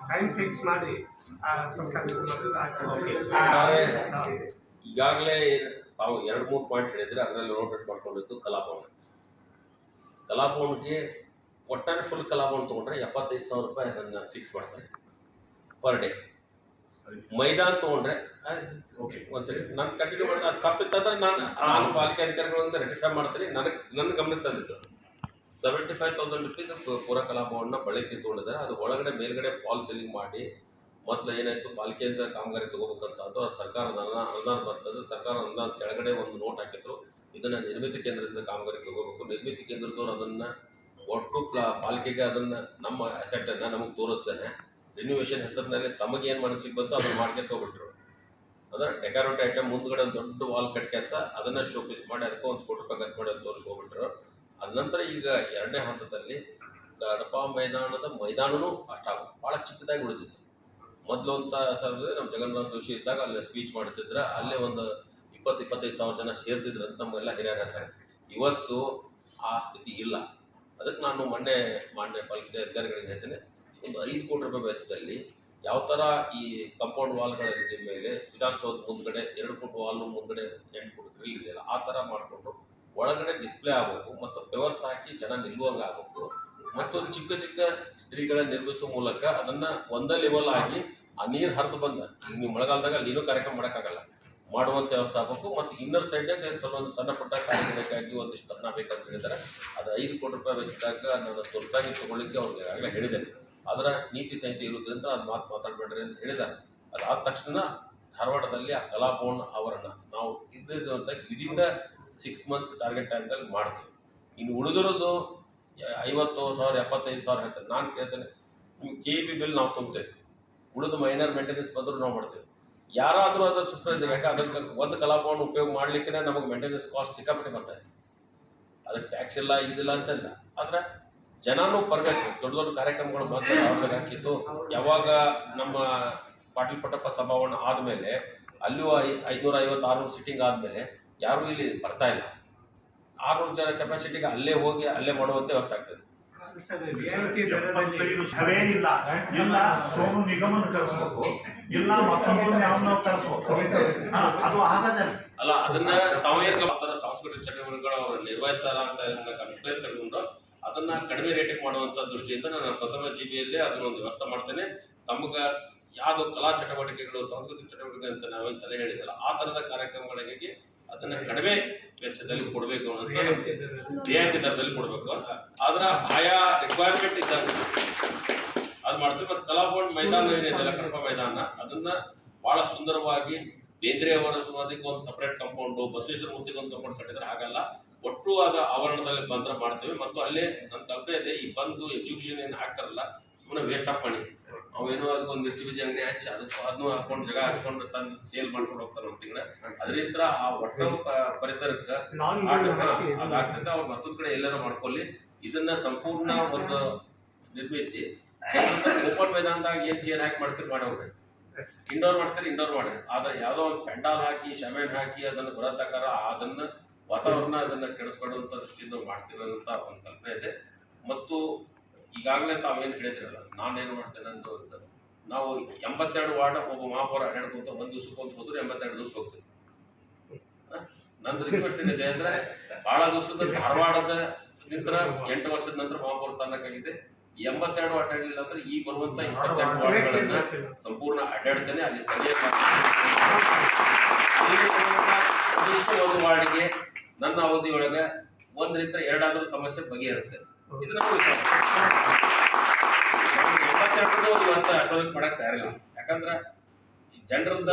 Time fix ಮಾಡಿ ಈಗಾಗಲೇ ತಾವು 2-3 ಪಾಯಿಂಟ್ ಹೇಳಿದ್ರೆ ಅದರಲ್ಲಿ ನೋಟ್ ಮಾಡ್ಕೊಂಡಿದ್ದು ಕಲಾಭವನ್ಗೆ ಒಟ್ಟಾರೆ ಫುಲ್ ಕಲಾಭವನ್ ತೊಗೊಂಡ್ರೆ 75,000 ರೂಪಾಯಿ ಅದನ್ನು ಫಿಕ್ಸ್ ಮಾಡ್ತಾರೆ ಪರ್ ಡೇ. ಮೈದಾನ ತೊಗೊಂಡ್ರೆ ಒಂದ್ಸರಿ ನಾನು ಕಂಟಿನ್ಯೂ ಮಾಡಿದ್ರೆ ಅದು ತಪ್ಪಿತ್ತಂದ್ರೆ ನಾನು ಪಾಲಿಕೆ ಅಧಿಕಾರಿಗಳಿಂದ ರೆಟಿಫೈ ಮಾಡ್ತೀನಿ. ನನ್ನ ಗಮನಕ್ಕೆ ತಂದಿತ್ತು 75,000 ರೂಪೀಸ್ ಪೂರ ಕಲಾಭವನ್ನ ಬಳಕೆ ತೊಗೊಂಡಿದ್ದಾರೆ. ಅದು ಒಳಗಡೆ ಮೇಲ್ಗಡೆ ಫಾಲ್ ಸೀಲಿಂಗ್ ಮಾಡಿ ಮೊದಲು ಏನಾಯಿತು ಪಾಲಿಕೆಯಿಂದ ಕಾಮಗಾರಿ ತಗೋಬೇಕಂತ ಅದು ಸರ್ಕಾರದ ಅನುದಾನ ಬರ್ತದೆ. ಸರ್ಕಾರ ಅನುದಾನ ಕೆಳಗಡೆ ಒಂದು ನೋಟ್ ಹಾಕಿದ್ರು, ಇದನ್ನು ನಿರ್ಮಿತಿ ಕೇಂದ್ರದಿಂದ ಕಾಮಗಾರಿ ತಗೋಬೇಕು. ನಿರ್ಮಿತಿ ಕೇಂದ್ರದವ್ರು ಅದನ್ನು ಒಟ್ಟು ಪಾಲಿಕೆಗೆ ಅದನ್ನು ನಮ್ಮ ಅಸೆಟನ್ನು ನಮಗೆ ತೋರಿಸ್ದೇನೆ ರಿನ್ಯೂವೇಷನ್ ಹೆಸರಿನಲ್ಲಿ ತಮಗೇನು ಮನಸ್ಸಿಗೆ ಬಂತು ಅದನ್ನು ಮಾಡ್ಕೊಂಡು ಹೋಗ್ಬಿಟ್ರು. ಅಂದ್ರೆ ಡೆಕೋರೇಟಿವ್ ಐಟಮ್ ಮುಂದ್ಗಡೆ ಒಂದು ದೊಡ್ಡ ವಾಲ್ ಕಟ್ಕೆಸ ಅದನ್ನು ಶೋಪೀಸ್ ಮಾಡಿ ಅದಕ್ಕೆ 1 ಕೋಟಿ ರೂಪಾಯಿ ಖರ್ಚು ಮಾಡಿ ಅದು ತೋರಿಸಿ ಹೋಗ್ಬಿಟ್ರು. ಅದ ನಂತರ ಈಗ 2ನೇ ಹಂತದಲ್ಲಿ ಕಡಪ ಮೈದಾನದ ಮೈದಾನನೂ ಅಷ್ಟಾಗ ಭಾಳ ಚಿಕ್ಕದಾಗಿ ಉಳಿದಿದೆ. ಮೊದಲು ಅಂತ ಸಾವಿರ ನಮ್ಮ ಜಗನ್ನಾಥ ಜೋಶಿ ಇದ್ದಾಗ ಅಲ್ಲೇ ಸ್ಪೀಚ್ ಮಾಡ್ತಿದ್ರೆ ಅಲ್ಲೇ ಒಂದು 20-25,000 ಜನ ಸೇರ್ತಿದ್ರು ಅಂತ ನಮಗೆಲ್ಲ ಹಿರಿಯರು ಹೇಳ್ತಾರೆ. ಇವತ್ತು ಆ ಸ್ಥಿತಿ ಇಲ್ಲ. ಅದಕ್ಕೆ ನಾನು ಮೊನ್ನೆ ಪಾಲಿಕೆ ಅಧಿಕಾರಿಗಳಿಗೆ ಹೇಳ್ತೇನೆ, ಒಂದು 5 ಕೋಟಿ ರೂಪಾಯಿ ವೆಚ್ಚದಲ್ಲಿ ಯಾವ ಥರ ಈ ಕಂಪೌಂಡ್ ವಾಲ್ಗಳ ರೀತಿ ಮೇಲೆ ವಿಧಾನಸೌಧ ಮುಂದ್ಗಡೆ 2 ಫುಟ್ ವಾಲ್ ಮುಂದ್ಗಡೆ 8 ಫುಟ್ ಗ್ರಿಲ್ ಇದೆಯಲ್ಲ ಆ ಥರ ಮಾಡಿಕೊಂಡು ಒಳಗಡೆ ಡಿಸ್ಪ್ಲೇ ಆಗಬೇಕು ಮತ್ತು ಪೆವರ್ಸ್ ಹಾಕಿ ಜನ ನಿಲ್ಲುವಂಗೆ ಆಗಬೇಕು. ಮತ್ತೊಂದು ಚಿಕ್ಕ ಚಿಕ್ಕ ಟ್ರೀಗಳನ್ನು ನಿರ್ಮಿಸುವ ಮೂಲಕ ಅದನ್ನು ಒಂದೇ ಲೆವೆಲ್ ಆಗಿ ಆ ನೀರು ಹರಿದು ಬಂದ ಈಗ ನೀವು ಮಳೆಗಾಲದಾಗ ಅಲ್ಲಿನೂ ಕಾರ್ಯಕ್ರಮ ಮಾಡೋಕ್ಕಾಗಲ್ಲ ಮಾಡುವಂಥ ವ್ಯವಸ್ಥೆ ಆಗಬೇಕು. ಮತ್ತು ಇನ್ನರ್ ಸೈಡ್ನಾಗ ಒಂದು ಸಣ್ಣ ಪುಟ್ಟ ಕಾರ್ಯಕ್ರಮಕ್ಕಾಗಿ ಒಂದಿಷ್ಟು ತನ್ನ ಬೇಕಂತ ಹೇಳಿದ್ದಾರೆ. ಅದು 5 ಕೋಟಿ ರೂಪಾಯಿ ವೆಚ್ಚದಾಗ ನಾನು ತುರ್ತಾಗಿ ತೊಗೊಳ್ಳಿಕ್ಕೆ ಅವ್ರಿಗೆ ಆಗಲೇ ಹೇಳಿದ್ದೇನೆ. ಅದರ ನೀತಿ ಸಂಹಿತೆ ಇರುವುದರಿಂದ ಅದು ಮಾತಾಡಬೇಡ್ರಿ ಅಂತ ಹೇಳಿದ್ದಾರೆ. ಅದಾದ ತಕ್ಷಣ ಧಾರವಾಡದಲ್ಲಿ ಆ ಕಲಾಭವನ ಆವರಣ ನಾವು ಇದ್ದಿದ್ದು ಅಂತ ಇದರಿಂದ 6 ಮಂತ್ ಟಾರ್ಗೆಟ್ ಟೈಮ್ದಲ್ಲಿ ಮಾಡ್ತೀವಿ. ಇನ್ನು ಉಳಿದಿರೋದು 50,000 75,000 ಹೇಳ್ತಾರೆ. ನಾನು ಕೇಳ್ತೇನೆ, ನಿಮ್ಗೆ KB ಬಿಲ್ ನಾವು ತುಂಬ್ತೇವೆ, ಉಳಿದ ಮೈನರ್ ಮೇಂಟೆನೆನ್ಸ್ ಬಂದರೂ ನಾವು ಮಾಡ್ತೇವೆ. ಯಾರಾದರೂ ಅದರ ಸುಪ್ರೈಸ್ ಯಾಕೆ ಅದಕ್ಕೆ ಒಂದು ಕಲಾಭವನ ಉಪಯೋಗ ಮಾಡಲಿಕ್ಕೆ ನಮಗೆ ಮೇಂಟೆನೆನ್ಸ್ ಕಾಸ್ಟ್ ಸಿಕ್ಕಾಪಟ್ಟೆ ಬರ್ತಾಯಿದೆ. ಅದಕ್ಕೆ ಟ್ಯಾಕ್ಸ್ ಇಲ್ಲ ಇದಿಲ್ಲ ಅಂತಲ್ಲ, ಆದರೆ ಜನನೂ ಬರಬೇಕು. ದೊಡ್ಡ ದೊಡ್ಡ ಕಾರ್ಯಕ್ರಮಗಳು ಮಾತ್ರ ಅವ್ರಿಗೆ ಹಾಕಿತ್ತು. ಯಾವಾಗ ನಮ್ಮ ಪಾಟೀಲ್ ಪಟ್ಟಪ್ಪ ಸಭಾವನ್ನ ಆದಮೇಲೆ ಅಲ್ಲಿಯೂ 550-600 ಸಿಟ್ಟಿಂಗ್ ಆದಮೇಲೆ ಯಾರೂ ಇಲ್ಲಿ ಬರ್ತಾ ಇಲ್ಲ. 600 ಜನ ಕೆಪಾಸಿಟಿಗೆ ಅಲ್ಲೇ ಹೋಗಿ ಅಲ್ಲೇ ಮಾಡುವಂತೆ ವ್ಯವಸ್ಥೆ ಆಗ್ತದೆ. ಇಲ್ಲ ಇಲ್ಲ ಸೋನು ನಿಗಮನ ಕರೆಸ್ಬೇಕು, ಇಲ್ಲ ಮತ್ತೊಂದು ಯಾವನ್ನ ಕರೆಸ್ಬೇಕು, ಅದು ಆಗದ ಅಲ್ಲ. ಅದನ್ನ ತಾವೇನು ಸಾಂಸ್ಕೃತಿಕ ಚಟುವಟಿಕೆಗಳು ಅವರು ನಿರ್ವಹಿಸ್ತಾರ ಅಂತ ಕಂಪ್ಲೇಂಟ್ ತಗೊಂಡು ಅದನ್ನ ಕಡಿಮೆ ರೇಟಿಂಗ್ ಮಾಡುವಂತ ದೃಷ್ಟಿಯಿಂದ ನಾನು ಪ್ರಥಮ ಜಿಬಿಯಲ್ಲಿ ಅದನ್ನೊಂದು ವ್ಯವಸ್ಥೆ ಮಾಡ್ತೇನೆ. ತಮಗೆ ಯಾವ್ದು ಕಲಾ ಚಟುವಟಿಕೆಗಳು ಸಾಂಸ್ಕೃತಿಕ ಚಟುವಟಿಕೆ ಅಂತ ನಾವೇನು ಸಲಹೆ ಹೇಳಿದಲ್ಲ ಆ ಥರದ ಕಾರ್ಯಕ್ರಮಗಳಿಗೆ ಅದನ್ನ ಕಡಿಮೆ ವೆಚ್ಚದಲ್ಲಿ ಕೊಡಬೇಕು ಅಂತ ರಿಯಾಯಿತಿ ದರದಲ್ಲಿ ಕೊಡಬೇಕು ಅಂತ. ಆದ್ರ ಆಯಾ ರಿಕ್ವೈರ್ಮೆಂಟ್ ಇದ್ದಾಗ ಅದು ಮಾಡ್ತೀವಿ. ಮತ್ತು ಕಲಾಭವನ ಮೈದಾನ ಏನಿದೆಯಲ್ಲ ಕಡಪ ಮೈದಾನ ಅದನ್ನ ಬಹಳ ಸುಂದರವಾಗಿ ಬೇಂದ್ರೆ ಅವರ ಸಮಾಧಿಗೆ ಒಂದು ಸಪರೇಟ್ ಕಂಪೌಂಡು, ಬಸವೇಶ್ವರ ಮೂರ್ತಿಗೆ ಒಂದು ಕಂಪೌಂಡ್ ಕಟ್ಟಿದ್ರೆ ಆಗಲ್ಲ. ಒಟ್ಟು ಅದ ಆವರಣದಲ್ಲಿ ಬಂದ್ರೆ ಮಾಡ್ತೇವೆ. ಮತ್ತು ಅಲ್ಲೇ ನನ್ನ ಕಲ್ಪನೆ ಇದೆ, ಈ ಬಂದು ಎಕ್ಸಿಬಿಷನ್ ಏನು ಹಾಕ್ತಾರಲ್ಲ ಸುಮ್ಮನೆ ವೇಸ್ಟ್ ಆಫ್ ಮಾಡಿ ಅವೇನೋ ಅದಕ್ಕೊಂದು ಮಿರ್ಚಿ ಬೀಜ ಅಂಗಡಿ ಹಚ್ಚಿ ಅದನ್ನು ಹಾಕೊಂಡು ಜಾಗ ಹಚ್ಕೊಂಡು ತಂದು ಸೇಲ್ ಮಾಡ್ಕೊಂಡು ಹೋಗ್ತಾರೆ ಒಂದು ತಿಂಗಳ. ಅದರಿಂದ ಆ ಒಟ್ಟು ಪರಿಸರಕ್ಕೆ ಅದಾಗ್ತದೆ. ಅವ್ರು ಮತ್ತೊಂದು ಕಡೆ ಎಲ್ಲರೂ ಮಾಡ್ಕೊಳ್ಳಿ. ಇದನ್ನ ಸಂಪೂರ್ಣ ಒಂದು ನಿರ್ಮಿಸಿ ಓಪನ್ ಮೈದಾನದಾಗ ಏನು ಚೇರ್ ಹಾಕಿ ಮಾಡ್ತೀರಿ ಮಾಡೋಗ್ರಿ, ಇಂಡೋರ್ ಮಾಡ್ತೀರಿ ಇಂಡೋರ್ ಮಾಡ್ರಿ. ಆದ್ರೆ ಯಾವುದೋ ಒಂದು ಪೆಂಡಾಲ್ ಹಾಕಿ ಶಮೆನ್ ಹಾಕಿ ಅದನ್ನು ಬರತಕ್ಕಾರ ಅದನ್ನ ವಾತಾವರಣ ಅದನ್ನ ಕೆಡಿಸ್ಕೊಳ್ಳುವಂಥ ದೃಷ್ಟಿಯಿಂದ ಮಾಡ್ತೀವಿ ಅಂತ ಒಂದು ಕಲ್ಪನೆ ಇದೆ. ಮತ್ತು ಈಗಾಗಲೇ ತಾವೇನು ಹೇಳಿದ್ರಲ್ಲ, ನಾನೇನು ಮಾಡ್ತೇನೆ ಅಂತ ನಾವು 82 ವಾರ್ಡ್ ಒಬ್ಬ ಮಹಾಪೌರ ಅಡ್ಡಾಡ್ಕೊಂತ 1 ದಿವಸಕ್ಕೆ ಹೋದ್ರೆ 82 ದಿವಸ ಹೋಗ್ತೀವಿ. ನಂದು ರಿಕ್ವೆಸ್ಟ್ ಏನಿದೆ ಅಂದ್ರೆ ಬಹಳ ದಿವಸದ ಧಾರವಾಡದ ನಿಂತರ 8 ವರ್ಷದ ನಂತರ ಮಹಾಪೌರ ತಾಲೂಕಾಗಿದೆ. 82 ಅಡ್ಡಾಡಲಿಲ್ಲ ಅಂದ್ರೆ ಈ ಬರುವಂತ 22 ವಾರ್ಡ್ಗಳನ್ನ ಸಂಪೂರ್ಣ ಅಡ್ಡಾಡ್ತಾನೆ. ಅಲ್ಲಿ ಸ್ಥಳೀಯ ಒಂದು ವಾರ್ಡ್ಗೆ ನನ್ನ ಅವಧಿಯೊಳಗ 1 ರಿಂದ 2 ಸಮಸ್ಯೆ ಬಗೆಹರಿಸ್ತೇನೆ. ಇದನ್ನ ಇವತ್ತು ಅಶ್ಯೂರೆನ್ಸ್ ಮಾಡಕ್ ತಯಾರಿಲ್ಲ. ಯಾಕಂದ್ರೆ ಜನರದ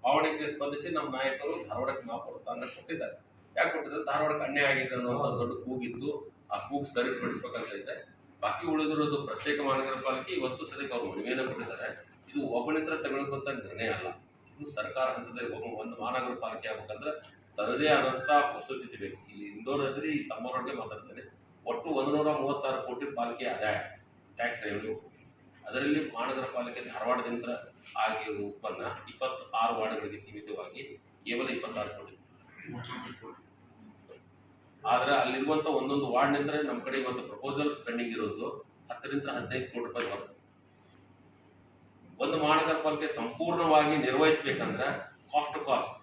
ಭಾವನೆಗೆ ಸ್ಪಂದಿಸಿ ನಮ್ಮ ನಾಯಕರು ಧಾರವಾಡಕ್ಕೆ ಮಹಾಪೌರ ಸ್ಥಾನ ಕೊಟ್ಟಿದ್ದಾರೆ. ಯಾಕೆ ಕೊಟ್ಟಿದ್ದಾರೆ? ಧಾರವಾಡಕ್ಕೆ ಅನ್ಯಾಯ ಆಗಿದೆ ಅನ್ನೋ ದೊಡ್ಡ ಕೂಗಿದ್ದು, ಆ ಕೂಗು ಸರಿಪಡಿಸ್ಬೇಕಂತ ಇದೆ. ಬಾಕಿ ಉಳಿದಿರೋದು ಪ್ರತ್ಯೇಕ ಮಹಾನಗರ ಪಾಲಿಕೆ ಇವತ್ತು ಸದ್ಯಕ್ಕೆ ಅವ್ರು ಮನವಿಯನ್ನು ಕೊಟ್ಟಿದ್ದಾರೆ. ಇದು ಒಬ್ಬನಿಂದ ತೆಗೆದುಕೊಂತ ನಿರ್ಣಯ ಅಲ್ಲ. ಇದು ಸರ್ಕಾರ ಹಂತದಲ್ಲಿ ಒಂದು ಮಹಾನಗರ ಪಾಲಿಕೆ ಆಗ್ಬೇಕಂದ್ರೆ ತನ್ನದೇ ಆದಂತ ವಸ್ತುಸ್ಥಿತಿ ಬೇಕು. ಇಲ್ಲಿ ಇಂದೋರದಲ್ಲಿ ತಮ್ಮವರೊಳಗೆ ಮಾತಾಡ್ತಾರೆ. ಒಟ್ಟು 136 ಕೋಟಿ ಪಾಲಿಕೆ ಆದಾಯ, ಟ್ಯಾಕ್ಸ್ ರೆವೆನ್ಯೂ. ಅದರಲ್ಲಿ ಮಹಾನಗರ ಪಾಲಿಕೆ ಧಾರವಾಡದಿಂದ ಆಗಿರುವ ಉತ್ಪನ್ನ 26 ವಾರ್ಡ್ಗಳಿಗೆ ಸೀಮಿತವಾಗಿ ಕೇವಲ 26 ಕೋಟಿ. ಆದ್ರೆ ಅಲ್ಲಿರುವಂತ ಒಂದೊಂದು ವಾರ್ಡ್ ನಿಂತ ನಮ್ಮ ಕಡೆ ಇವತ್ತು ಪ್ರಪೋಸಲ್ ಸ್ಪೆಂಡಿಂಗ್ ಇರೋದು 10 ರಿಂದ 15 ಕೋಟಿ ರೂಪಾಯಿ ಬರ್ತದೆ. ಒಂದು ಮಹಾನಗರ ಪಾಲಿಕೆ ಸಂಪೂರ್ಣವಾಗಿ ನಿರ್ವಹಿಸಬೇಕಂದ್ರೆ ಕಾಸ್ಟ್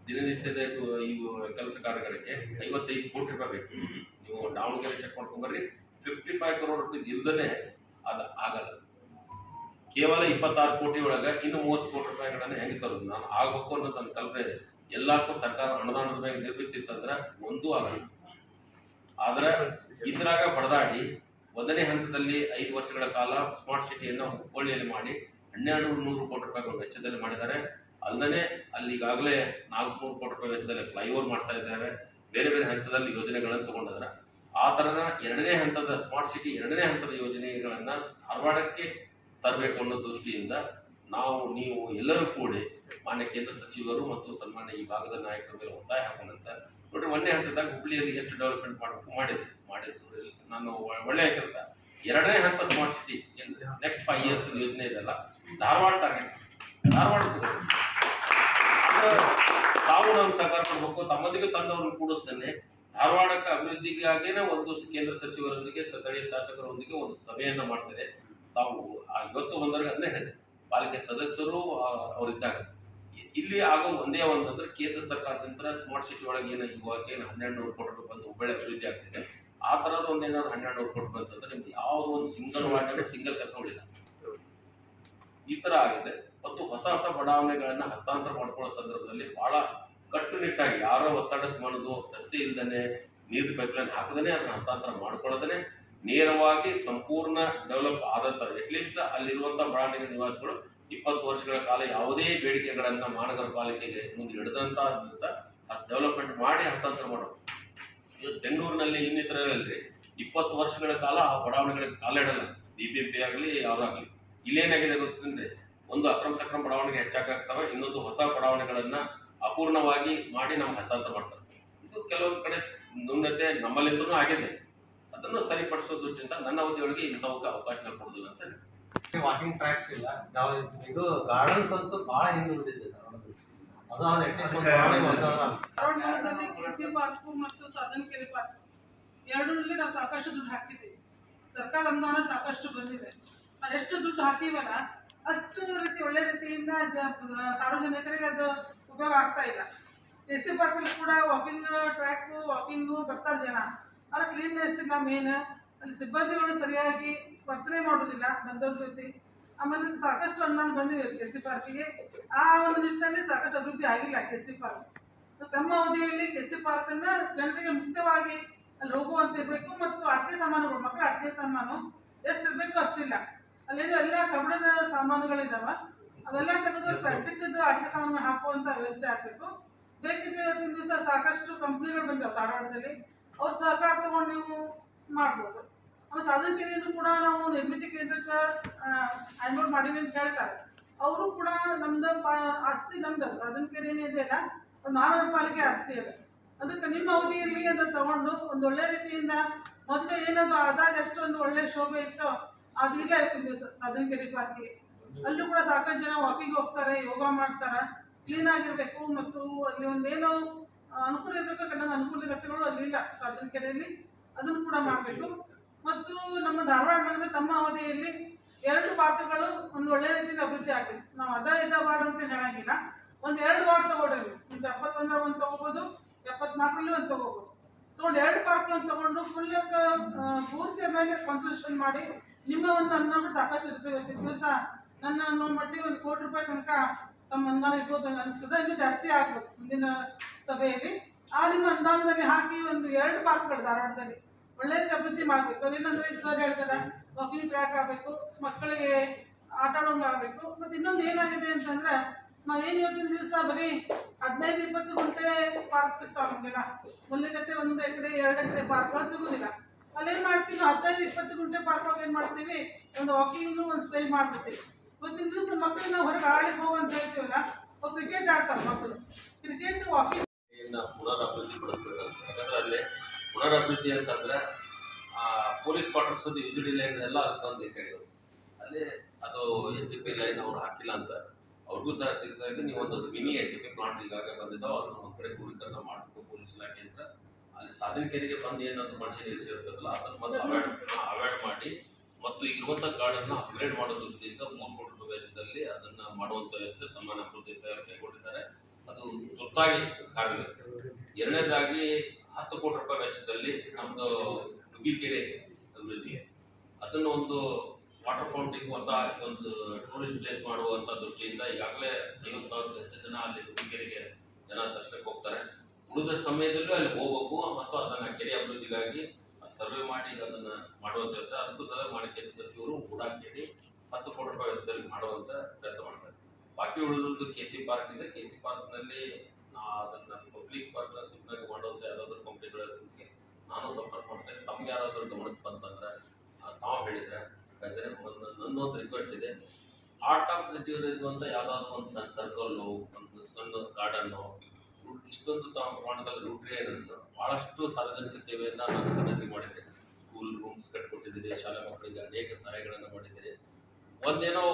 ದಿನನಿತ್ಯದ ಈ ಕೆಲಸ ಕಾರ್ಯಗಳಿಗೆ 55 ಕೋಟಿ ರೂಪಾಯಿ ಬೇಕು. ನೀವು ದಾವಣಗೆರೆ ಚೆಕ್ ಮಾಡ್ಕೊಂಡ್ಬರ್ರಿ, 55 crore ರೂಪಾಯಿ ಇಲ್ದೇ ಅದು ಆಗಲ್ಲ. ಕೇವಲ 26 ಕೋಟಿ ಒಳಗೆ ಇನ್ನು 30 ಕೋಟಿ ರೂಪಾಯಿಗಳನ್ನ ಹೆಂಗೆ ತರೋದು? ನಾನು ಆಗ್ಬೇಕು ಅನ್ನೋದು ನನ್ನ ಕಲ್ಪನೆ ಇದೆ. ಎಲ್ಲಕ್ಕೂ ಸರ್ಕಾರ ಅನುದಾನದ ಮೇಲೆ ನಿರ್ಮಿತಿತ್ತಂದ್ರೆ ಒಂದೂ ಆಗಲ್ಲ. ಆದ್ರೆ ಇದ್ರಾಗ ಬಡದಾಡಿ 1ನೇ ಹಂತದಲ್ಲಿ 5 ವರ್ಷಗಳ ಕಾಲ ಸ್ಮಾರ್ಟ್ ಸಿಟಿಯನ್ನು ಹುಬ್ಬಳ್ಳಿಯಲ್ಲಿ ಮಾಡಿ 1200 ಕೋಟಿ ರೂಪಾಯಿಗಳ ವೆಚ್ಚದಲ್ಲಿ ಮಾಡಿದ್ದಾರೆ. ಅಲ್ಲದೆ ಅಲ್ಲಿ ಈಗಾಗಲೇ 400 ಕೋಟಿ ರೂಪಾಯಿ ವೆಚ್ಚದಲ್ಲಿ ಫ್ಲೈಓವರ್ ಮಾಡ್ತಾ ಇದ್ದಾರೆ. ಬೇರೆ ಬೇರೆ ಹಂತದಲ್ಲಿ ಯೋಜನೆಗಳನ್ನು ತಗೊಂಡಿದ್ದಾರೆ. ಆ ತರನ 2ನೇ ಹಂತದ ಸ್ಮಾರ್ಟ್ ಸಿಟಿ 2ನೇ ಹಂತದ ಯೋಜನೆಗಳನ್ನ ಧಾರವಾಡಕ್ಕೆ ತರಬೇಕು ಅನ್ನೋ ದೃಷ್ಟಿಯಿಂದ ನೀವು ಎಲ್ಲರೂ ಕೂಡಿ ಮಾನ್ಯ ಕೇಂದ್ರ ಸಚಿವರು ಮತ್ತು ಸನ್ಮಾನ್ಯ ಈ ಭಾಗದ ನಾಯಕರ ಮೇಲೆ ಒತ್ತಾಯ ಹಾಕೊಂಡಂತ ನೋಡ್ರಿ. 1ನೇ ಹಂತದಾಗ ಹುಬ್ಬಳ್ಳಿಯಲ್ಲಿ ಎಷ್ಟು ಡೆವಲಪ್ಮೆಂಟ್ ಮಾಡಬೇಕು ಮಾಡಿದ್ರು. ನಾನು ಒಳ್ಳೆಯ ಕೆಲಸ. 2ನೇ ಹಂತ ಸ್ಮಾರ್ಟ್ ಸಿಟಿ ನೆಕ್ಸ್ಟ್ 5 years ಯೋಜನೆ ಇದೆಲ್ಲ ಧಾರವಾಡ ಟಾರ್ಗೆಟ್. ಧಾರವಾಡ ತಾವು ನಾವು ಸಹಕಾರ ಕೊಡ್ಬೇಕು. ತಮ್ಮದಿಗೆ ತಂದವ್ರನ್ನ ಕೂಡಿಸ್ತೇನೆ. ಧಾರವಾಡಕ್ಕೆ ಅಭಿವೃದ್ಧಿಗಾಗಿನೇ ಒಂದು ಕೇಂದ್ರ ಸಚಿವರೊಂದಿಗೆ ಸ್ಥಳೀಯ ಶಾಸಕರೊಂದಿಗೆ ಒಂದು ಸಭೆಯನ್ನ ಮಾಡ್ತಾರೆ. ತಾವು ಇವತ್ತು ಒಂದರೇ ಪಾಲಿಕೆ ಸದಸ್ಯರು ಅವರಿದ್ದಾಗ ಇಲ್ಲಿ ಆಗೋದು ಒಂದೇ ಒಂದಂದ್ರೆ ಕೇಂದ್ರ ಸರ್ಕಾರದಿಂದ ಸ್ಮಾರ್ಟ್ ಸಿಟಿ ಒಳಗೆ ಇವಾಗ 1200 ಕೋಟಿ ರೂಪಾಯಿ ಬಂದು ಹುಬ್ಬಳ್ಳಿ ಅಭಿವೃದ್ಧಿ ಆಗ್ತಿದೆ. ಆ ತರದ ಒಂದೇನಾದ್ರು 1200 ಕೋಟಿ ಬಂತಂದ್ರೆ ನಿಮ್ಗೆ ಯಾವ್ದು ಒಂದು ಸಿಂಗಲ್ ಕೆಲಸ ಉಳಿಲ್ಲ. ಈ ತರ ಆಗಿದೆ. ಮತ್ತು ಹೊಸ ಬಡಾವಣೆಗಳನ್ನ ಹಸ್ತಾಂತರ ಮಾಡ್ಕೊಳ್ಳೋ ಸಂದರ್ಭದಲ್ಲಿ ಬಹಳ ಕಟ್ಟುನಿಟ್ಟಾಗಿ ಯಾರೋ ಒತ್ತಡಕ್ಕೆ ಮಾಡೋದು, ರಸ್ತೆ ಇಲ್ದೇ ನೀರು ಪೈಪ್ಲೈನ್ ಹಾಕದೇ ಅದನ್ನ ಹಸ್ತಾಂತರ ಮಾಡ್ಕೊಳ್ಳೋದೇ ನೇರವಾಗಿ ಸಂಪೂರ್ಣ ಡೆವಲಪ್ ಆದಂತ ಅಟ್ಲೀಸ್ಟ್ ಅಲ್ಲಿರುವಂತಹ ಬಡಾವಣೆ ನಿವಾಸಿಗಳು 20 ವರ್ಷಗಳ ಕಾಲ ಯಾವುದೇ ಬೇಡಿಕೆಗಳನ್ನ ಮಹಾನಗರ ಪಾಲಿಕೆಗೆ ಮುಂದೆ ಹಿಡಿದಂತ ಡೆವಲಪ್ಮೆಂಟ್ ಮಾಡಿ ಹಸ್ತಾಂತರ ಮಾಡೋದು. ಬೆಂಗಳೂರಿನಲ್ಲಿ ಇನ್ನಿತರಲ್ಲಿ 20 ವರ್ಷಗಳ ಕಾಲ ಆ ಬಡಾವಣೆಗಳಿಗೆ ಕಾಲಿಡಲ್ಲ, BBMP ಆಗಲಿ ಯಾವ್ದಾಗ್ಲಿ. ಇಲ್ಲೇನಾಗಿದೆ ಗೊತ್ತಂದ್ರೆ ಒಂದು ಅಕ್ರಮ ಸಕ್ರಮ ಬಡಾವಣೆಗೆ ಹೆಚ್ಚಾಗ್ತವೆ, ಇನ್ನೊಂದು ಹೊಸ ಬಡಾವಣೆಗಳನ್ನ ಅಪೂರ್ಣವಾಗಿ ಮಾಡಿ ನಮ್ಗೆ ಹಸ್ತಾಂತರ ಮಾಡ್ತಾರೆ. ಇದು ಕೆಲವೊಂದು ಕಡೆ ನ್ಯೂನತೆ ನಮ್ಮಲ್ಲಿಂದೂ ಆಗಿದೆ. ಅದನ್ನು ಸರಿಪಡಿಸೋ ದೃಷ್ಟಿಯಿಂದ ನನ್ನ ಅವಧಿಯೊಳಗೆ ಇಂಥವಕ್ಕೆ ಅವಕಾಶ ಕೊಡುದಿಲ್ಲ ಅಂತ ಹೇಳಿ. ವಾಕಿಂಗ್ ಟ್ರ್ಯಾಕ್ಸ್ ಇಲ್ಲ. ನಾವು ಇದು ಗಾರ್ಡನ್ಸ್ ಅಂತೂ ಬಹಳ ಹಿಂದುಳಿದಿದೆ. ಅದು ಅಟ್ಲೀಸ್ಟ್ ಒಂದು ಧಾರವಾಡದಲ್ಲಿ KC ಪಾರ್ಕ್ ಮತ್ತು ಸಾಧನಕೆರೆ ಪಾರ್ಕ್ ಎರಡರಲ್ಲಿ ನಾವು ಸಾಕಷ್ಟು ದುಡ್ಡು ಹಾಕಿದ್ದೀವಿ. ಸರ್ಕಾರ ಅನುದಾನ ಸಾಕಷ್ಟು ಬಂದಿದೆ. ಎಷ್ಟು ದುಡ್ಡು ಹಾಕಿವಲ್ಲ ಅಷ್ಟು ರೀತಿ ಒಳ್ಳೆ ರೀತಿಯಿಂದ ಸಾರ್ವಜನಿಕರಿಗೆ ಅದು ಉಪಯೋಗ ಆಗ್ತಾ ಇಲ್ಲ. KC ಪಾರ್ಕಲ್ಲಿ ಕೂಡ ವಾಕಿಂಗ್ ಟ್ರ್ಯಾಕ್ ವಾಕಿಂಗು ಬರ್ತಾರೆ ಜನ. ಆದರೆ ಕ್ಲೀನ್ನೆಸ್ ಇಲ್ಲ ಮೇನ್. ಅಲ್ಲಿ ಸಿಬ್ಬಂದಿಗಳು ಸರಿಯಾಗಿ ವರ್ತನೆ ಮಾಡೋದಿಲ್ಲ ಬಂದವ್ರ ಜೊತೆ. ಆಮೇಲೆ ಸಾಕಷ್ಟು ಅನುದಾನ ಬಂದಿದೆ KC ಪಾರ್ಕಿಗೆ. ಆ ಒಂದು ನಿಟ್ಟಿನಲ್ಲಿ ಸಾಕಷ್ಟು ಅಭಿವೃದ್ಧಿ ಆಗಿಲ್ಲ KC ಪಾರ್ಕ್. ತಮ್ಮ ಅವಧಿಯಲ್ಲಿ KC ಪಾರ್ಕನ್ನು ಜನರಿಗೆ ಮುಕ್ತವಾಗಿ ಅಲ್ಲಿ ಹೋಗುವಂತಿರಬೇಕು. ಮತ್ತು ಅಡುಗೆ ಸಾಮಾನುಗಳು, ಮಕ್ಕಳ ಅಡುಗೆ ಸಾಮಾನು ಎಷ್ಟು ಇರಬೇಕು ಅಷ್ಟಿಲ್ಲ. ಅಲ್ಲೇನು ಎಲ್ಲ ಕಬ್ಬಿಣದ ಸಾಮಾನುಗಳಿದಾವೆ, ಅವೆಲ್ಲ ತೆಗೆದು ಪ್ಲಾಸ್ಟಿಕ್ದು ಅಡುಗೆ ಸಾಮಾನು ಹಾಕುವಂಥ ವ್ಯವಸ್ಥೆ ಆಗಬೇಕು. ಬೇಕಿದ್ರೆ ಇವತ್ತಿನ ದಿವಸ ಸಾಕಷ್ಟು ಕಂಪ್ನಿಗಳು ಬಂದಾವೆ ಧಾರವಾಡದಲ್ಲಿ. ಅವ್ರ ಸಹಕಾರ ತಗೊಂಡು ನೀವು ಮಾಡ್ಬೋದು. ಆಮೇಲೆ ಸಾಧನಶೀಲಿಯನ್ನು ಕೂಡ ನಾವು ನಿರ್ಮಿತಿ ಕೇಂದ್ರಕ್ಕೆ ಹ್ಯಾಂಡ್ ಮಾಡಿದ್ವಿ ಅಂತ ಹೇಳ್ತಾರೆ. ಅವರು ಕೂಡ ನಮ್ದು ಆಸ್ತಿ ನಮ್ದು ಸಾಧನಕೆರೆ ಏನಿದೆ ಅಲ್ಲ, ಒಂದು ಮಹಾನಗರ ಪಾಲಿಕೆ ಆಸ್ತಿ ಅದು. ಅದಕ್ಕೆ ನಿಮ್ಮ ಅವಧಿಯಲ್ಲಿ ಅದನ್ನು ತಗೊಂಡು ಒಂದು ಒಳ್ಳೆ ರೀತಿಯಿಂದ ಮೊದಲು ಏನದು ಆದಾಗ ಎಷ್ಟು ಒಂದು ಒಳ್ಳೆ ಶೋಭೆ ಇತ್ತೋ ಅದು ಇಲ್ಲ ಇರ್ತಿದ್ವಿ ಸಾಧನಕೆರೆ ಪಾರ್ಕಿಗೆ. ಅಲ್ಲೂ ಕೂಡ ಸಾಕಷ್ಟು ಜನ ವಾಕಿಂಗ್ ಹೋಗ್ತಾರೆ, ಯೋಗ ಮಾಡ್ತಾರೆ. ಕ್ಲೀನ್ ಆಗಿರ್ಬೇಕು ಮತ್ತು ಅಲ್ಲಿ ಒಂದೇನೋ ಅನುಕೂಲ ಇರಬೇಕು. ಕನ್ನಡ ಅನುಕೂಲತೆಗಳು ಅಲ್ಲಿ ಇಲ್ಲ ಸಾಧನಕೆರೆಯಲ್ಲಿ. ಅದನ್ನು ಕೂಡ ಮಾಡಬೇಕು. ಮತ್ತು ನಮ್ಮ ಧಾರವಾಡ ನಗರದ ತಮ್ಮ ಅವಧಿಯಲ್ಲಿ 2 ಪಾರ್ಕ್ಗಳು ಒಂದು ಒಳ್ಳೆ ರೀತಿಯಿಂದ ಅಭಿವೃದ್ಧಿ ಆಗಬೇಕು. ನಾವು ಅದ ವಾರ್ಡ್ ಅಂತ ಹೇಳಂಗಿಲ್ಲ. ಒಂದು 2 ವಾರ್ಡ್ ತಗೊಳ್ರಿ. ಒಂದು 71 ಕಾನ್ಸಲ್ಟೇಷನ್ ಮಾಡಿ ನಿಮ್ಮ ಒಂದು ಅನುದಾನ ಸಾಕಷ್ಟು ಇರ್ತದೆ. ದಿವಸ ನನ್ನ ಅನ್ನೋ ಮಟ್ಟಿಗೆ 1 ಕೋಟಿ ರೂಪಾಯಿ ತನಕ ತಮ್ಮ ಅನುದಾನ ಇರ್ಬೋದು ಅಂತ ಅನಿಸ್ತದೆ. ಇನ್ನೂ ಜಾಸ್ತಿ ಆಗ್ಬೋದು ಮುಂದಿನ ಸಭೆಯಲ್ಲಿ. ಆ ನಿಮ್ಮ ಅನುದಾನದಲ್ಲಿ ಹಾಕಿ 2 ಪಾರ್ಕ್ಗಳು ಧಾರವಾಡದಲ್ಲಿ ಒಳ್ಳೆ ಅಭಿವೃದ್ಧಿ ಮಾಡಬೇಕು. ಅದೇನಂದ್ರೆ ಸರ್ ಹೇಳ್ತಾರೆ ವಾಕಿಂಗ್ ಟ್ರ್ಯಾಕ್ ಆಗಬೇಕು, ಮಕ್ಕಳಿಗೆ ಆಟ ಆಡೋಂಗೆ ಆಗಬೇಕು. ಮತ್ತು ಇನ್ನೊಂದು ಏನಾಗಿದೆ ಅಂತಂದ್ರೆ ನಾವೇನು ಇವತ್ತಿನ ದಿವಸ ಬರೀ 15-20 ಗುಂಟೆ ಪಾರ್ಕ್ ಸಿಗ್ತಾವೆ ನಮಗೆಲ್ಲ. ಮುಲ್ಲಿಗತ್ತೆ 1 ಎಕರೆ 2 ಎಕರೆ ಪಾರ್ಕ್ಗಳು ಸಿಗೋದಿಲ್ಲ. ಅಲ್ಲೇನು ಮಾಡ್ತೀವಿ, 15-20 ಗುಂಟೆ ಪಾರ್ಕ್ ಒಳಗೆ ಏನು ಮಾಡ್ತೀವಿ, ಒಂದು ವಾಕಿಂಗು ಒಂದು ಸ್ಟೈಲ್ ಮಾಡ್ಬಿಡ್ತೀವಿ. ಇವತ್ತಿನ ದಿವಸ ಮಕ್ಕಳನ್ನ ಹೊರಗೆ ಆಡಲಿಕ್ಕೆ ಹೋಗು ಅಂತ ಹೇಳ್ತೀವಲ್ಲ, ಅವ್ರು ಕ್ರಿಕೆಟ್ ಆಡ್ತಾರೆ ಮಕ್ಕಳು. ಕ್ರಿಕೆಟ್ ವಾಕಿಂಗ್ ಪುನರಭಿವೃದ್ಧಿ ಪಡಿಸ್ಬೇಕು. ಯಾಕಂದ್ರೆ ಅಲ್ಲಿ ಪುನರಭಿವೃದ್ಧಿ ಅಂತಂದ್ರೆ ಪೊಲೀಸ್ ಕ್ವಾರ್ಟರ್ಸ್ ಯುಜಿಡಿ ಲೈನ್ ಎಲ್ಲ ತಂದು ಕಡೆಯವರು ಅಲ್ಲಿ ಅದು STP ಲೈನ್ ಅವ್ರು ಹಾಕಿಲ್ಲ ಅಂತ ಅವ್ರಿಗೂ ತರ ತಿಳಿದಾಗ ನೀವು ಒಂದು ಮಿನಿ STP ಪ್ಲಾಂಟ್ ಈಗಾಗಲೇ ಬಂದಿದ್ದಾವೆ, ಅದನ್ನು ಒಂದು ಕಡೆ ದೂರೀಕರಣ ಮಾಡಬೇಕು ಪೊಲೀಸ್ ಇಲಾಖೆ ಅಂತ. ಅಲ್ಲಿ ಸಾಧನಕೆರೆಗೆ ಬಂದು ಏನಂತ ಮನುಷ್ಯ ನಿಲ್ಲಿಸಿರ್ತದಲ್ಲ ಅದನ್ನು ಮತ್ತೆ ಅವಾಯ್ಡ್ ಮಾಡಿ ಮತ್ತು ಇರುವಂಥ ಗಾರ್ಡನ್ನ ಅಪ್ಗ್ರೇಡ್ ಮಾಡೋ ದೃಷ್ಟಿಯಿಂದ 3 ಕೋಟಿ ರೂಪಾಯಿ ವೆಚ್ಚದಲ್ಲಿ ಅದನ್ನು ಮಾಡುವಂಥ ವ್ಯವಸ್ಥೆ ಸನ್ಮಾನ್ಯ ಪ್ರತಿ ಸಾಹೇಬರು ಕೈಗೊಂಡಿದ್ದಾರೆ. ಅದು ತುರ್ತಾಗಿ ಕಾರ್ಯ. ಎರಡನೇದಾಗಿ 10 ಕೋಟಿ ರೂಪಾಯಿ ವೆಚ್ಚದಲ್ಲಿ ನಮ್ಮದು ನುಗ್ಗಿಕೆರೆ ಅಭಿವೃದ್ಧಿ, ಅದನ್ನು ಒಂದು ವಾಟರ್ ಫೌಂಟಿಂಗ್ ಹೊಸ ಒಂದು ಟೂರಿಸ್ಟ್ ಪ್ಲೇಸ್ ಮಾಡುವಂಥ ದೃಷ್ಟಿಯಿಂದ ಈಗಾಗಲೇ 50,000 ಹೆಚ್ಚು ಜನ ಅಲ್ಲಿ ನುಗ್ಗಿಕೆರೆಗೆ ಜನ ದರ್ಶನಕ್ಕೆ ಹೋಗ್ತಾರೆ. ಉಳಿದ ಸಮಯದಲ್ಲೂ ಅಲ್ಲಿ ಹೋಗ್ಬೇಕು ಮತ್ತು ಅದನ್ನು ಕೆರೆ ಅಭಿವೃದ್ಧಿಗಾಗಿ ಸರ್ವೆ ಮಾಡಿ ಅದನ್ನು ಮಾಡುವಂಥ ವ್ಯವಸ್ಥೆ. ಅದಕ್ಕೂ ಸಹ ಮಾಣಿಕ್ಯ ಸಚಿವರು ಕೂಡ ಕೇಳಿ 10 ಕೋಟಿ ರೂಪಾಯಿ ವೆಚ್ಚದಲ್ಲಿ ಮಾಡುವಂಥ ಪ್ರಯತ್ನ ಮಾಡ್ತಾರೆ. ಬಾಕಿ ಉಳಿದದ್ದು KC ಪಾರ್ಕ್ ಇದೆ. KC ಪಾರ್ಕ್ನಲ್ಲಿ ಅದನ್ನು ಪಬ್ಲಿಕ್ ಪಾರ್ಟ್ನರ್ಶಿಪ್ನಾಗ ಮಾಡುವಂಥ ಯಾವುದಾದ್ರೂ ಕಂಪ್ನಿಗಳ ಜೊತೆಗೆ ನಾನು ಸಂಪರ್ಕ ಮಾಡ್ತೇನೆ. ತಮ್ಗೆ ಯಾರಾದರೂ ಗಮನಕ್ಕೆ ಬಂತಂದ್ರೆ ತಾವು ಹೇಳಿದರೆ ಯಾಕಂದರೆ ನನ್ನೊಂದು ರಿಕ್ವೆಸ್ಟ್ ಇದೆ. ಆರ್ಟ್ ಆಫ್ ದ ಅಂತ ಯಾವುದಾದ್ರೂ ಒಂದು ಸಣ್ಣ ಸರ್ಕಲ್ಲು, ಒಂದು ಸಣ್ಣ ಗಾರ್ಡನ್ನು, ಇಷ್ಟೊಂದು ಪ್ರಮಾಣದಲ್ಲಿ ರೂಟ್ರಿಯನ್ನು ಭಾಳಷ್ಟು ಸಾರ್ವಜನಿಕ ಸೇವೆಯನ್ನು ನಾನು ಕನ್ನಡಿ ಮಾಡಿದ್ದೆ. ಸ್ಕೂಲ್ ರೂಮ್ಸ್ ಕಟ್ಕೊಟ್ಟಿದ್ದೀನಿ, ಶಾಲಾ ಮಕ್ಕಳಿಗೆ ಅನೇಕ ಸಹಾಯಗಳನ್ನು ಮಾಡಿದ್ದೀನಿ. ಒಂದೇನೋ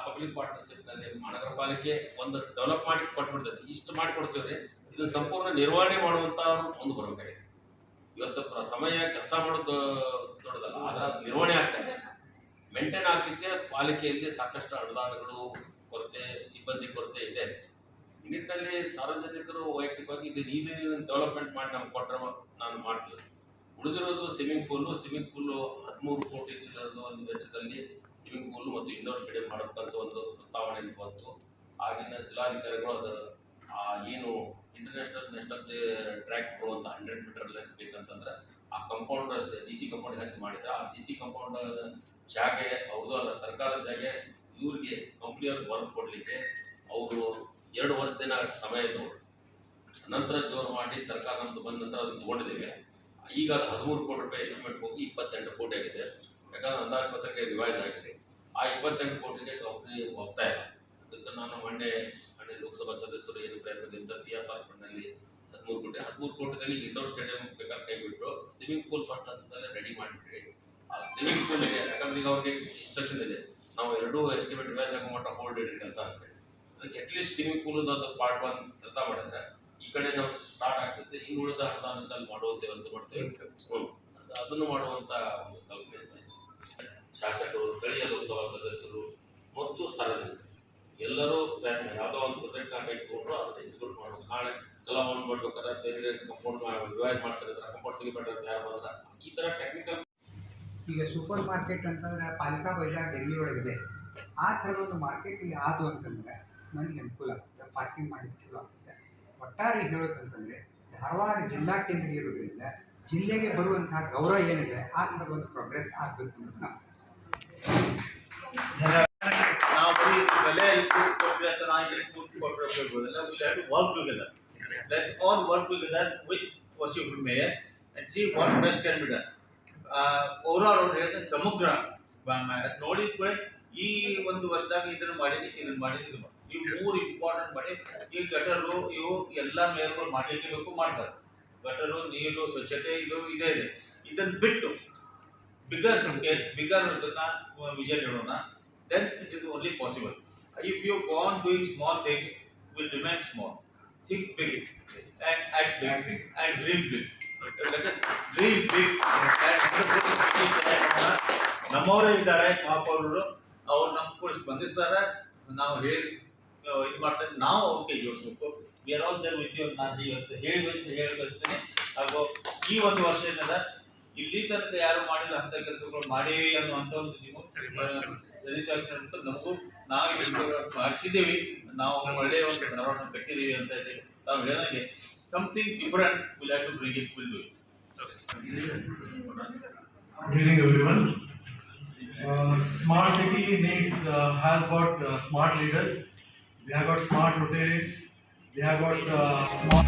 ಪಬ್ಲಿಕ್ ಪಾರ್ಟ್ನರ್ಶಿಪ್ನಲ್ಲಿ ಮಹಾನಗರ ಪಾಲಿಕೆ ಒಂದು ಡೆವಲಪ್ ಮಾಡಿ ಕೊಟ್ಬಿಡ್ತೈತಿ, ಇಷ್ಟು ಮಾಡಿ ಕೊಡ್ತೀವಿ ರೀ, ಇದನ್ನು ಸಂಪೂರ್ಣ ನಿರ್ವಹಣೆ ಮಾಡುವಂಥ ಮುಂದೆ ಬರಬೇಕಾಗಿದೆ. ಇವತ್ತು ಸಮಯ ಕೆಲಸ ಮಾಡೋದು ದೊಡ್ಡದಲ್ಲ, ಆದರೆ ಅದು ನಿರ್ವಹಣೆ ಆಗ್ತದೆ. ಮೇಂಟೈನ್ ಆಗಲಿಕ್ಕೆ ಪಾಲಿಕೆಯಲ್ಲಿ ಸಾಕಷ್ಟು ಅನುದಾನಗಳು ಕೊರತೆ, ಸಿಬ್ಬಂದಿ ಕೊರತೆ ಇದೆ. ಈ ನಿಟ್ಟಿನಲ್ಲಿ ಸಾರ್ವಜನಿಕರು ವೈಯಕ್ತಿಕವಾಗಿ ಇದನ್ನು ಡೆವಲಪ್ಮೆಂಟ್ ಮಾಡಿ ನಮ್ಗೆ ಕೊಟ್ಟರೆ ನಾನು ಮಾಡ್ತೀವಿ. ಉಳಿದಿರೋದು ಸ್ವಿಮ್ಮಿಂಗ್ ಪೂಲು 13 ಕೋಟಿ ಚಿಲ್ಲರದ ಒಂದು ವೆಚ್ಚದಲ್ಲಿ ಸ್ವಿಮ್ಮಿಂಗ್ ಪೂಲು ಮತ್ತು ಇಂಡೋರ್ ಸ್ಟೇಡಿಯಂ ಮಾಡಬೇಕಂತ ಒಂದು ಪ್ರಸ್ತಾವನೆ ಬಂತು. ಆಗಿನ ಜಿಲ್ಲಾಧಿಕಾರಿಗಳು ಅದು ಏನು ನ್ಯಾಷನಲ್ ಟ್ರ್ಯಾಕ್ ಬರುವಂಥ 100 ಮೀಟರ್ ಲೆಂತ್ ಬೇಕಂತಂದ್ರೆ ಆ ಕಂಪೌಂಡ್ DC ಕಂಪೌಂಡ್ ಹಂಚಿ ಮಾಡಿದ್ರೆ ಆ DC ಕಂಪೌಂಡ್ ಜಾಗೆ ಅವ್ರದ್ದು ಅಲ್ಲ, ಸರ್ಕಾರದ ಜಾಗೆ ಇವ್ರಿಗೆ ಕಂಪ್ನಿಯವ್ರಿಗೆ ವರ್ಕ್ ಕೊಡಲಿಕ್ಕೆ ಅವರು 2 ವರ್ಷದಿನ ಸಮಯ ತಗೊಂಡು ನಂತರ ಜೋರು ಮಾಡಿ ಸರ್ಕಾರ ನಮ್ಮದು ಬಂದ ನಂತರ ಅದನ್ನು ತೊಗೊಂಡಿದ್ದೇವೆ. ಈಗ ಅದು 13 ಕೋಟಿ ರೂಪಾಯಿ ಎಸ್ಟಿಮೇಟ್ ಹೋಗಿ 28 ಕೋಟಿ ಆಗಿದೆ. ಯಾಕಂದ್ರೆ ಅಂದಾಜು ಪತ್ರಕ್ಕೆ ರಿವೈಸ್ ಆಗಿದೆ. ಆ 28 ಕೋಟಿಗೆ ಕಂಪ್ನಿ ಹೋಗ್ತಾ ಇಲ್ಲ. ಅದಕ್ಕೆ ನಾನು ಮೊನ್ನೆ ಲೋಕಸಭಾ ಸದಸ್ಯರು ಏನು ಪ್ರಯತ್ನದಿಂದ CSR ಫಂಡ್ನಲ್ಲಿ 13 ಕೋಟಿದಲ್ಲಿ ಇಂಡೋರ್ ಸ್ಟೇಡಿಯಂ ಬೇಕಾದ್ರೆ ಕೈಬಿಟ್ಟು ಸ್ವಿಮ್ಮಿಂಗ್ ಪೂಲ್ ಫಸ್ಟ್ ಹಂತದಲ್ಲೇ ರೆಡಿ ಮಾಡಿಬಿಟ್ರಿ. ಆ ಸ್ವಿಮ್ಮಿಂಗ್ ಪೂಲ್ಗೆ ಯಾಕಂದ್ರೆ ಈಗ ಅವ್ರಿಗೆ ಇನ್ಸ್ಟ್ರಕ್ಷನ್ ಇದೆ, ನಾವು 2 ಎಸ್ಟಿಮೇಟ್ ರಿವೈಸ್ ಆಗೋ ಮಟ್ಟ ಹೋಲ್ಡ್ ಇಡ್ರಿ ಕೆಲಸ ಅಂತೇಳಿ. ಅದಕ್ಕೆ ಅಟ್ಲೀಸ್ಟ್ ಸ್ವಿಮ್ಮಿಂಗ್ ಪೂಲ್ ಅದು ಪಾರ್ಟ್ 1 ಕೆಲಸ ಮಾಡಿದ್ರೆ ಈ ಕಡೆ ನಾವು ಸ್ಟಾರ್ಟ್ ಆಗ್ತದೆ. ಇನ್ನು ಉಳಿದ ಅನುದಾನದಲ್ಲಿ ಮಾಡುವಂಥ ವ್ಯವಸ್ಥೆ ಮಾಡ್ತೇವೆ. ಅದನ್ನು ಮಾಡುವಂಥ ಒಂದು ಕಲ್ಪನೆ ಇದೆ. ಶಾಸಕರು, ಸ್ಥಳೀಯ ಲೋಕಸಭಾ ಸದಸ್ಯರು ಮತ್ತು ಸಾರ್ವಜನಿಕರು ಎಲ್ಲರೂ ಪ್ರಯತ್ನ ಯಾವುದೋ ಒಂದು ಪ್ರೊಜೆಕ್ಟ್ ಕೈಗೊಂಡ್ರು ಅದನ್ನು ಎಕ್ಸಿಕ್ಯೂಟ್ ಮಾಡಬೇಕು. ನಾಳೆ ಕೆಲವೊಂದು ಮಾಡ್ಬೇಕಾದ್ರೆ ಬೇರೆ ಕಂಪೌಂಡ್ ರಿವೈಸ್ ಮಾಡ್ತಾರೆ, ಕಂಪೌಂಡ್ ತೆಗಿಬೇಕಾದ್ರೆ ತಯಾರು ಮಾಡಿದ್ರೆ ಈ ಥರ ಟೆಕ್ನಿಕಲ್. ಈಗ ಸೂಪರ್ ಮಾರ್ಕೆಟ್ ಅಂತಂದರೆ ಪಾಲಿಕಾ ಬಜಾರ್ ಡೆಲ್ಲಿ ಒಳಗಿದೆ. ಆ ಥರದ ಒಂದು ಮಾರ್ಕೆಟ್ ಇಲ್ಲಿ ಆದು ಅಂತಂದರೆ ನನಗೆ ಅನುಕೂಲ ಆಗುತ್ತೆ, ಪಾರ್ಕಿಂಗ್ ಮಾಡಲಿಕ್ಕೆ ಚಲೋ ಆಗುತ್ತೆ. ಒಟ್ಟಾರೆ ಹೇಳೋದಂತಂದರೆ ಧಾರವಾಡ ಜಿಲ್ಲಾ ಕೇಂದ್ರ ಇರೋದ್ರಿಂದ ಜಿಲ್ಲೆಗೆ ಬರುವಂತಹ ಗೌರವ ಏನಿದೆ ಆ ಥರದ ಒಂದು ಪ್ರೋಗ್ರೆಸ್ ಆಗಬೇಕು ಅನ್ನೋದು ನಾವು ಬರೀ ಕಲೆ ಕೊಟ್ಟರೆ ಅಂತ ನಾವು ಕೊಟ್ಟಿರೋದಿಲ್ಲ. Will have to work together. Let's all work together with worshipful mayor and see what best can be done. Overall ಅವ್ರು ಹೇಳಿದ್ರೆ ಸಮಗ್ರ ನೋಡಿದ ಕೂಡ ಈ ಒಂದು ವರ್ಷದಾಗ ಇದನ್ನು ಮಾಡಿದ್ವಿ, ಇದನ್ನು ಮಾಡಿದ್ವಿ, ಇದು ಮಾಡಿ ಇವು 3 ಇಂಪಾರ್ಟೆಂಟ್ ಮಾಡಿ. ಈ ಗಟರು ಇವು ಎಲ್ಲ ಮೇಯರ್ಗಳು ಮಾಡಲಿಕ್ಕೆ ಬೇಕು, ಮಾಡ್ತಾರೆ. ಗಟರು, ನೀರು, ಸ್ವಚ್ಛತೆ ಇದು ಇದೇ ಇದೆ. ಇದನ್ನು ಬಿಟ್ಟು ಬಿಗರ್ ವಿಷನ್ ಹೇಳೋಣ. Then it is only possible. If you go on doing small things, will remain small. Think big and act big and dream big. Let us dream big and ನಮ್ಮವರೇ ಇದ್ದಾರೆ ಮಹಾಪೌರರು, ಅವ್ರು ನಮ್ಮ ಕೂಡ ಸ್ಪಂದಿಸ್ತಾರೆ. ನಾವು ಹೇಳಿ ಇದು ಮಾಡ್ತಾರೆ, ನಾವು ಅವ್ರ ಕೈ ಜೋಡಿಸ್ಬೇಕು. We are all there with you. ನಾನು ಇವತ್ತು ಹೇಳಿ ಬಯಸ್ತೀನಿ ಹಾಗೂ ಈ ಒಂದು ವರ್ಷದಿಂದ ಇಲ್ಲಿ ತನಕ ಯಾರು ಮಾಡಿದ ಅಂತ ಕೆಲಸಗಳು ಮಾಡೇವಿ ಅನ್ನುವಂತ ಒಂದು ಸ್ಯಾಟಿಸ್ಫ್ಯಾಕ್ಷನ್ ಅಂತ ನಮಗೂ ನಾವು ಮಾಡಿಸಿದ್ದೀವಿ, ನಾವು ಒಳ್ಳೆಯ ಒಂದು ಧಾರವಾಡ ಕಟ್ಟಿದ್ದೀವಿ ಅಂತ ಇದೆ. ನಾವು ಹೇಳಿದಂಗೆ something different will have to bring it will do it. Good evening, everyone. Smart city needs has got smart leaders. We have got smart Rotarians. We have got smart.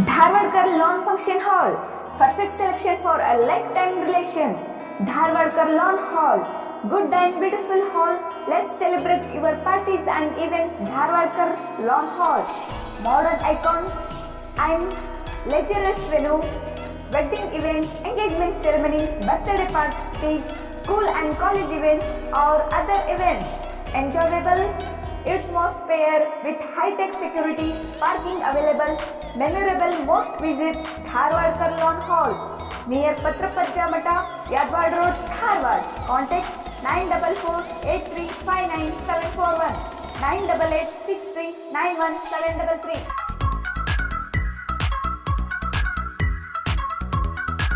Dharwadkar Lawn Function Hall, perfect selection for a lifetime relation. Dharwadkar Lawn Hall, good and beautiful hall. Let's celebrate your parties and events. Dharwadkar Lawn Hall, modern icon and luxurious venue, wedding events, engagement ceremony, birthday parties, school and college events or other events. Enjoyable atmosphere with high-tech security, parking available, memorable most visit Dharwadkar Lawn Hall near Patrapajja Mata, Yadwad Road, Dharwad. Contact 944-8359-741, 988-6391-733.